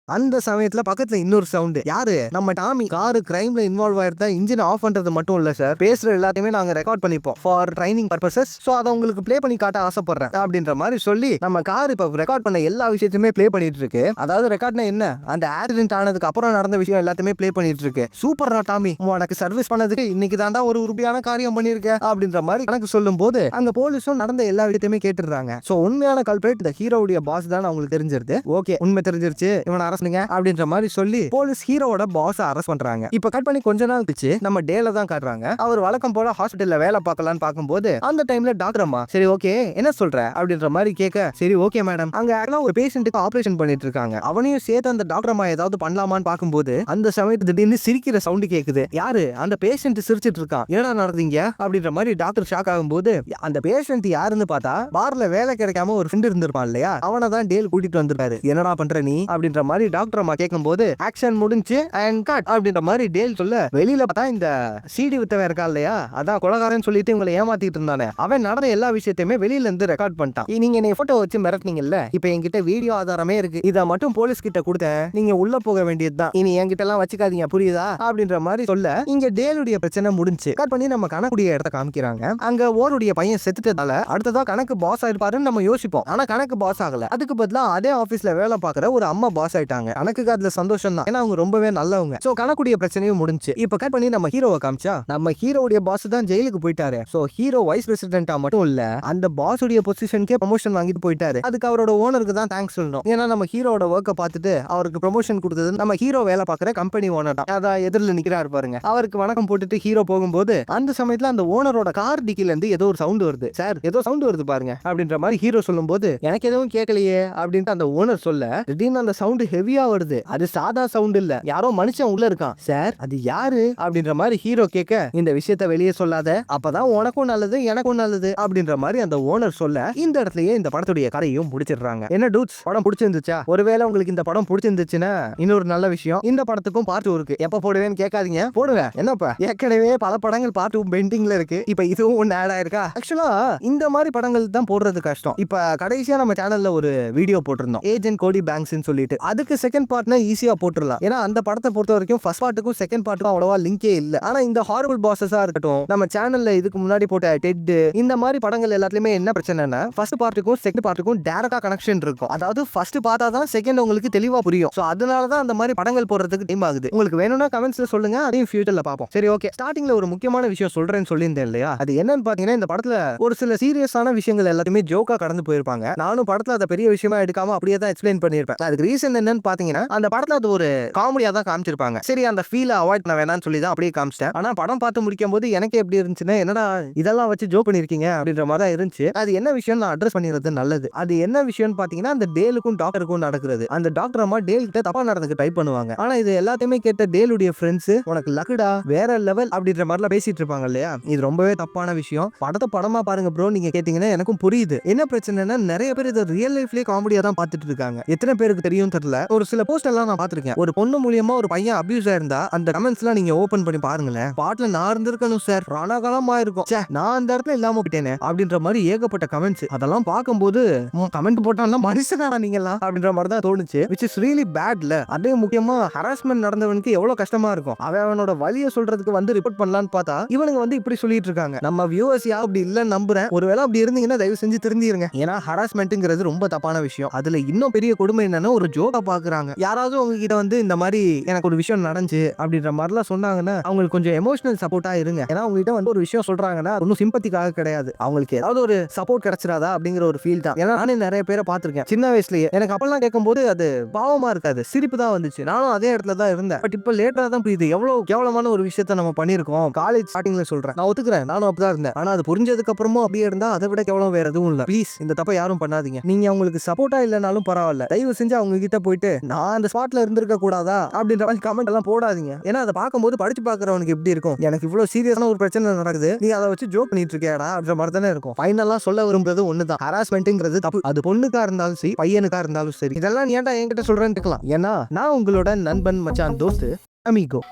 அந்த சமயத்துல பக்கத்துல இன்னொரு சவுண்ட். யாரு, நம்ம டாமி கார் கிரைம்ல இன்வால்வ் ஆயிருந்தா இன்ஜின் ஆஃப் பண்றது மட்டும் இல்ல சார், பேசுற எல்லாத்தையுமே நாங்க ரெக்கார்ட் பண்ணிப்போம் ஃபார் ட்ரைனிங் பர்பசஸ், சோ அதை உங்களுக்கு ப்ளே பண்ணி காட்ட ஆசைப்படுறேன் அப்படின்ற மாதிரி சொல்லி நம்ம கார் இப்ப ரெக்கார்ட் பண்ண எல்லா விஷயத்தையுமே ப்ளே பண்ணிட்டு இருக்கு. அதாவது ரெக்கார்ட்னா என்ன, அந்த ஆக்சிடென்ட் ஆனதுக்கு அப்புறம் நடந்த விஷயம் எல்லாத்தையுமே ப்ளே பண்ணிட்டு இருக்கு. சூப்பர்ரா டாமி, உனக்கு சர்வீஸ் பண்ணதுக்கு இன்னைக்கு தாண்டா ஒரு உறுதியான காரியம் பண்ணிருக்க அப்படின்ற மாதிரி எனக்கு சொல்லும் போது அங்க போலீஸும் நடந்த எல்லா விஷயத்தையுமே கேட்டுறாங்க. சோ உண்மையான கல்பிரேட் இந்த ஹீரோவுடைய பாஸ் தான் அவங்களுக்கு தெரிஞ்சிருது. ஓகே உண்மை தெரிஞ்சிருச்சு, இவனை அப்படின்ற மாதிரி சொல்லி போலீஸ் ஹீரோவோட பாஸ் அரெஸ்ட் பண்றாங்க. இப்ப கட் பண்ணி கொஞ்ச நாள் கழிச்சு நம்ம டேல தான் காட்டுறாங்க. அவர் வழக்கம் போல ஹாஸ்பிடல்ல வேலை பார்க்கலாம்னு பார்க்கும்போது அந்த டைம்ல டாக்டர் அம்மா சரி ஓகே என்ன சொல்ற அப்படின்ற மாதிரி கேட்க, சரி ஓகே மேடம், அங்க ஒரு பேஷண்ட்டுக்கு ஆபரேஷன் பண்ணிட்டு இருக்காங்க, அவனையும் சேர்த்து அந்த டாக்டர் அம்மா ஏதாவது பண்ணலாமான்னு பார்க்கும்போது அந்த சமயத்து திடீர்னு சிரிக்கிற சவுண்ட் கேக்குது. யாரு, அந்த பேஷண்ட் சிரிச்சிட்டு இருக்கான். என்னடா நடந்தீங்க அப்படின்ற மாதிரி டாக்டர் ஷாக் ஆகும்போது அந்த பேஷண்ட் யாருன்னு பார்த்தா பார்ல வேலை கிடைக்காம ஒரு ஃப்ரெண்ட் இருந்திருப்பான் இல்லையா, அவனை தான் டேல் கூட்டிட்டு வந்திருக்காரு. என்னடா பண்ற நீ அப்படின்ற மாதிரி டாக்டர் கேட்கும்போது ஆக்ஷன் முடிஞ்சு அண்ட் கட் அப்படின்ற மாதிரி டேல் சொல்ல, வெளியில பார்த்தா இந்த சிடி வித்தவன் இருக்கா இல்லையா, அதான் கொலகாரன்னு சொல்லிட்டு இவங்களை ஏமாத்திட்டு இருந்தானே, அவன் நடந்த எல்லா விஷயத்தையுமே வெளியில இருந்து ரெக்கார்ட் பண்ணிட்டான். நீங்க என்னை போட்டோ வச்சு மிரட்டினீங்கல்ல, இப்ப என்கிட்ட வீடியோ ஆதாரமே இருக்கு, இதை மட்டும் போலீஸ் கிட்ட கொடுத்தேன், நீங்க உள்ள போக வேண்டியதுதான், இனி என்கிட்ட எல்லாம் வச்சுக்காதீங்க புரியுதா அப்படின்ற மாதிரி சொல்ல இங்க டேலுடைய பிரச்சனை முடிஞ்சு. கட் பண்ணி நம்ம கணக்குடைய இடத்த காமிக்கிறாங்க. அங்க ஓருடைய பையன் செத்துட்டதால அடுத்ததா கணக்கு பாஸ் ஆயிருப்பாருன்னு நம்ம யோசிப்போம். ஆனா கணக்கு பாஸ் ஆகல, அதுக்கு பதிலா அதே ஆபீஸ்ல வேலை பார்க்குற ஒரு அம்மா பாஸ் ஆயிட்டாங்க. போயிட்டாங்க. கணக்குக்கு அதுல சந்தோஷம் தான், ஏன்னா அவங்க ரொம்பவே நல்லவங்க. சோ கணக்குடைய பிரச்சனையும் முடிஞ்சு. இப்ப கட் பண்ணி நம்ம ஹீரோவை காமிச்சா, நம்ம ஹீரோவுடைய பாஸ் தான் ஜெயிலுக்கு போயிட்டாரு. சோ ஹீரோ வைஸ் பிரசிடென்ட்டா மட்டும் இல்ல, அந்த பாஸ் உடைய பொசிஷனுக்கே ப்ரமோஷன் வாங்கிட்டு போயிட்டாரு. அதுக்கு அவரோட ஓனருக்கு தான் தேங்க்ஸ் சொல்லணும். ஏன்னா நம்ம ஹீரோட ஒர்க்கை பார்த்துட்டு அவருக்கு ப்ரமோஷன் கொடுத்தது நம்ம ஹீரோ வேலை பார்க்குற கம்பெனி ஓனர் தான். அதான் எதிரில் நிக்கிறாரு பாருங்க. அவருக்கு வணக்கம் போட்டுட்டு ஹீரோ போகும்போது அந்த சமயத்துல அந்த ஓனரோட கார் டிக்கில இருந்து ஏதோ ஒரு சவுண்ட் வருது. சார் ஏதோ சவுண்ட் வருது பாருங்க அப்படின்ற மாதிரி ஹீரோ சொல்லும் போது, எனக்கு எதுவும் கேட்கலையே அப்படின்ட்டு அந்த ஓனர் சொல்ல, திடீர்னு அந்த சவுண்ட் ஹெவியா வருது. அது சாதா சவுண்ட் இல்ல, யாரோ மனுஷன் உள்ள இருக்கான். சார் அது யாரு அப்படின்ற மாதிரி ஹீரோ கேட்க, இந்த விஷயத்த வெளியே சொல்லாத, அப்பதான் உனக்கும் நல்லது எனக்கும் நல்லது அப்படின்ற மாதிரி அந்த ஓனர் சொல்ல, இந்த இடத்துலயே இந்த படத்துடைய கதையும் முடிச்சிடுறாங்க. என்ன டூட்ஸ், படம் பிடிச்சிருந்துச்சா? ஒருவேளை உங்களுக்கு இந்த படம் பிடிச்சிருந்துச்சுன்னா இன்னொரு நல்ல விஷயம், இந்த படத்துக்கும் பார்ட் 2 இருக்கு. எப்ப போடுவேன்னு கேட்காதீங்க, போடுவேன். என்னப்பா ஏற்கனவே பல படங்கள் பார்ட் 2 பெண்டிங்ல இருக்கு, இப்ப இதுவும் ஒன்னு ஆட் ஆயிருக்கா? ஆக்சுவலா இந்த மாதிரி படங்கள் தான் போடுறது கஷ்டம். இப்ப கடைசியா நம்ம சேனல்ல ஒரு வீடியோ போட்டிருந்தோம், ஏஜென்ட் கோடி பேங்க்ஸ்னு சொல்லிட்டு. அதுக்கு செகண்ட் பார்ட்னா ஈஸியா போட்டுடலாம், ஏன்னா அந்த படத்தை பொறுத்த வரைக்கும் ஃபர்ஸ்ட் பார்ட்டுக்கும் செகண்ட் பார்ட்டுக்கும் அவ்வளவா லிங்கே இல்ல. ஆனா இந்த ஹாரபிள் பாஸஸா இருக்கட்டும், நம்ம சேனல்ல இதுக்கு முன்னாடி போட்ட டெட், இந்த மாதிரி படங்கள் எல்லாத்துலயுமே என்ன பிரச்சனைனா, ஃபர்ஸ்ட் பார்ட்டுக்கும் செகண்ட் பார்ட்டுக்கும் டைரக்டா கனெக்ஷன் இருக்கும். அதாவது ஃபர்ஸ்ட் பார்த்தா தான் செகண்ட் உங்களுக்கு தெளிவா புரியும். சோ அதனால தான் அந்த மாதிரி படங்கள் போடுறதுக்கு டைம் ஆகுது. உங்களுக்கு வேணும்னா கமெண்ட்ஸ்ல சொல்லுங்க, அதையும் ஃபியூச்சர்ல பாப்போம். சரி ஓகே, ஸ்டார்டிங்ல ஒரு முக்கியமான விஷயம் சொல்றேன்னு சொல்லியிருந்தேன் இல்லையா? அது என்னன்னு பாத்தீங்கன்னா, இந்த படத்துல ஒரு சில சீரியஸான விஷயங்கள் எல்லாத்தையுமே ஜோக்கா கடந்து போயிருப்பாங்க. நானும் படத்துல அதை பெரிய விஷயமா எடுக்காம அப்படியே தான் எக்ஸ்பிளைன் பண்ணிருப்பேன். அதுக்கு ரீசன் என்னன்னு பாத்தீங்கன்னா, அந்த படத்துல அது ஒரு காமெடியா தான் காமிச்சிருப்பாங்க. சரி, அந்த ஃபீலை அவாய்ட் பண்ண வேணாம்னு சொல்லி தான் அப்படியே காமிச்சிட்டேன். ஆனா படம் பார்த்து முடிக்கும் போது எனக்கு எப்படி இருந்துச்சுன்னா, என்னடா இதெல்லாம் வச்சு ஜோக் பண்ணிருக்கீங்க அப்படின்ற மாதிரி தான் இருந்துச்சு. அது என்ன விஷயம் நான் அட்ரஸ் பண்ணிடுறது நல்லது. அது என்ன விஷயம்னு பாத்தீங்கன்னா, அந்த டேலுக்கும் டாக்டருக்கும் நடக்கிறது. அந்த டாக்டர் அம்மா டேல் கிட்ட தப்பா நடந்துக்க ட்ரை பண்ணுவாங்க. ஆனா இது எல்லாத்தையுமே கேட்ட டேலுடைய ஃப்ரெண்ட்ஸ், உனக்கு லக்குடா வேற லெவல் அப்படின்ற மாதிரிலாம் பேசிட்டு இருப்பாங்க இல்லையா? இது ரொம்பவே தப்பான விஷயம். படத்தை படமா பாருங்க ப்ரோ, நீங்க கேட்டீங்கன்னா எனக்கும் புரியுது. என்ன பிரச்சனைனா, நிறைய பேர் இதை ரியல் லைஃப்லயே காமெடியா தான் பார்த்துட்டு இருக்காங்க. எத்தனை பேருக்கு தெரியும் தெரியல. ஒரு சில போஸ்ட் எல்லாம் நான் பார்த்திருக்கேன். ஒரு பொண்ணு மூலியமா ஒரு பையன் அபியூஸ் ஆயிருந்தா அந்த கமெண்ட்ஸ் எல்லாம் நீங்க ஓபன் பண்ணி பாருங்களேன். பாட்டுல நான் இருந்திருக்கணும் சார், ரணகலமா இருக்கும், நான் அந்த இடத்துல இல்லாம போயிட்டேனே அப்படின்ற மாதிரி ஏகப்பட்ட கமெண்ட்ஸ். அதெல்லாம் பார்க்கும்போது கமெண்ட் போட்டாலும் மனுஷனாடா நீங்கலாம் அப்படின்ற மாதிரி தான் தோணுச்சு. which is really badல. அதே முக்கியமா ஹராஸ்மென்ட் நடந்தவனுக்கு எவ்வளவு கஷ்டமா இருக்கும். அவனோட வலியை சொல்றதுக்கு வந்து ரிப்போர்ட் பண்ணலாம்னு பார்த்தா இவனுங்க வந்து இப்படி சொல்லிட்டு இருக்காங்க. நம்ம வியூவர்ஸ் யாரும் அப்படி இல்லன்னு நம்புறேன். ஒருவேளை அப்படி இருந்தீங்கன்னா தயவு செஞ்சு திருந்திருங்க. ஏன்னா ஹராஸ்மென்ட்ங்கிறது ரொம்ப தப்பான விஷயம். அதுல இன்னும் பெரிய கொடுமை என்னன்னா, ஒரு ஜோக்கா பாக்குறாங்க. யாராவது உங்ககிட்ட வந்து இந்த மாதிரி எனக்கு ஒரு விஷயம் நடந்துச்சு அப்படின்ற மாதிரிலாம் சொன்னாங்கன்னா, அவங்களுக்கு கொஞ்சம் எமோஷனல் சப்போர்ட்டா இருங்க. ஏன்னா உங்ககிட்ட வந்து ஒரு விஷயம் சொல்றாங்கன்னா ஒன்னும் சிம்பத்திக்காக கிடையாது, அவங்களுக்கு ஏதாவது ஒரு சப்போர்ட் கிடைச்சிராதா அப்படிங்கிற ஒரு ஃபீல் தான். ஏன்னா நானே நிறைய பேரை பார்த்திருக்கேன் சின்ன வயசுலயே. எனக்கு அப்பெல்லாம் கேட்கும்போது அது பாவமா இருக்காது, சிரிப்பு தான் வந்துச்சு. நானும் அதே இடத்துல தான் இருந்தேன். பட் இப்போ லேட்டரா தான் புரியுது எவ்வளவு கேவலமான ஒரு விஷயத்த நம்ம பண்ணிருக்கோம். காலேஜ் ஸ்டார்டிங்ல சொல்றேன், நான் ஒத்துக்கிறேன், நானும் அப்படிதான் இருந்தேன். ஆனா அது புரிஞ்சதுக்கு அப்புறமும் அப்படியே இருந்தா அதை விட கேவலம் வேற எதுவும் இல்ல. ப்ளீஸ் இந்த தப்பை யாரும் பண்ணாதீங்க. நீங்க அவங்களுக்கு சப்போர்ட்டா இல்லைனாலும் பரவாயில்ல, தயவு செஞ்சு அவங்க கிட்ட போயிட்டு நான் அந்த ஸ்பாட்ல இருந்திருக்க கூடாதா அப்படின்ற மாதிரி கமெண்ட் எல்லாம் போடாதீங்க. ஏன்னா அதை பார்க்கும்போது படிச்சு பார்க்கறவனுக்கு எப்படி இருக்கும், எனக்கு இவ்வளவு சீரியஸான ஒரு பிரச்சனை நடக்குது, நீ அதை வச்சு ஜோக் பண்ணிட்டு இருக்கியாடா அப்படின்ற மாதிரி தானே இருக்கும். ஃபைனலா சொல்ல விரும்புறது ஒண்ணுதான், ஹராஸ்மென்ட்ங்கிறது தப்பு. அது பொண்ணுக்கா இருந்தாலும் சரி, பையனுக்கா இருந்தாலும் சரி. இதெல்லாம் நீ ஏன்டா என்கிட்ட சொல்றேன்னு இருக்கலாம். ஏன்னா நான் உங்களோட நண்பன் மச்சான் தோஸ்து அமிகோ.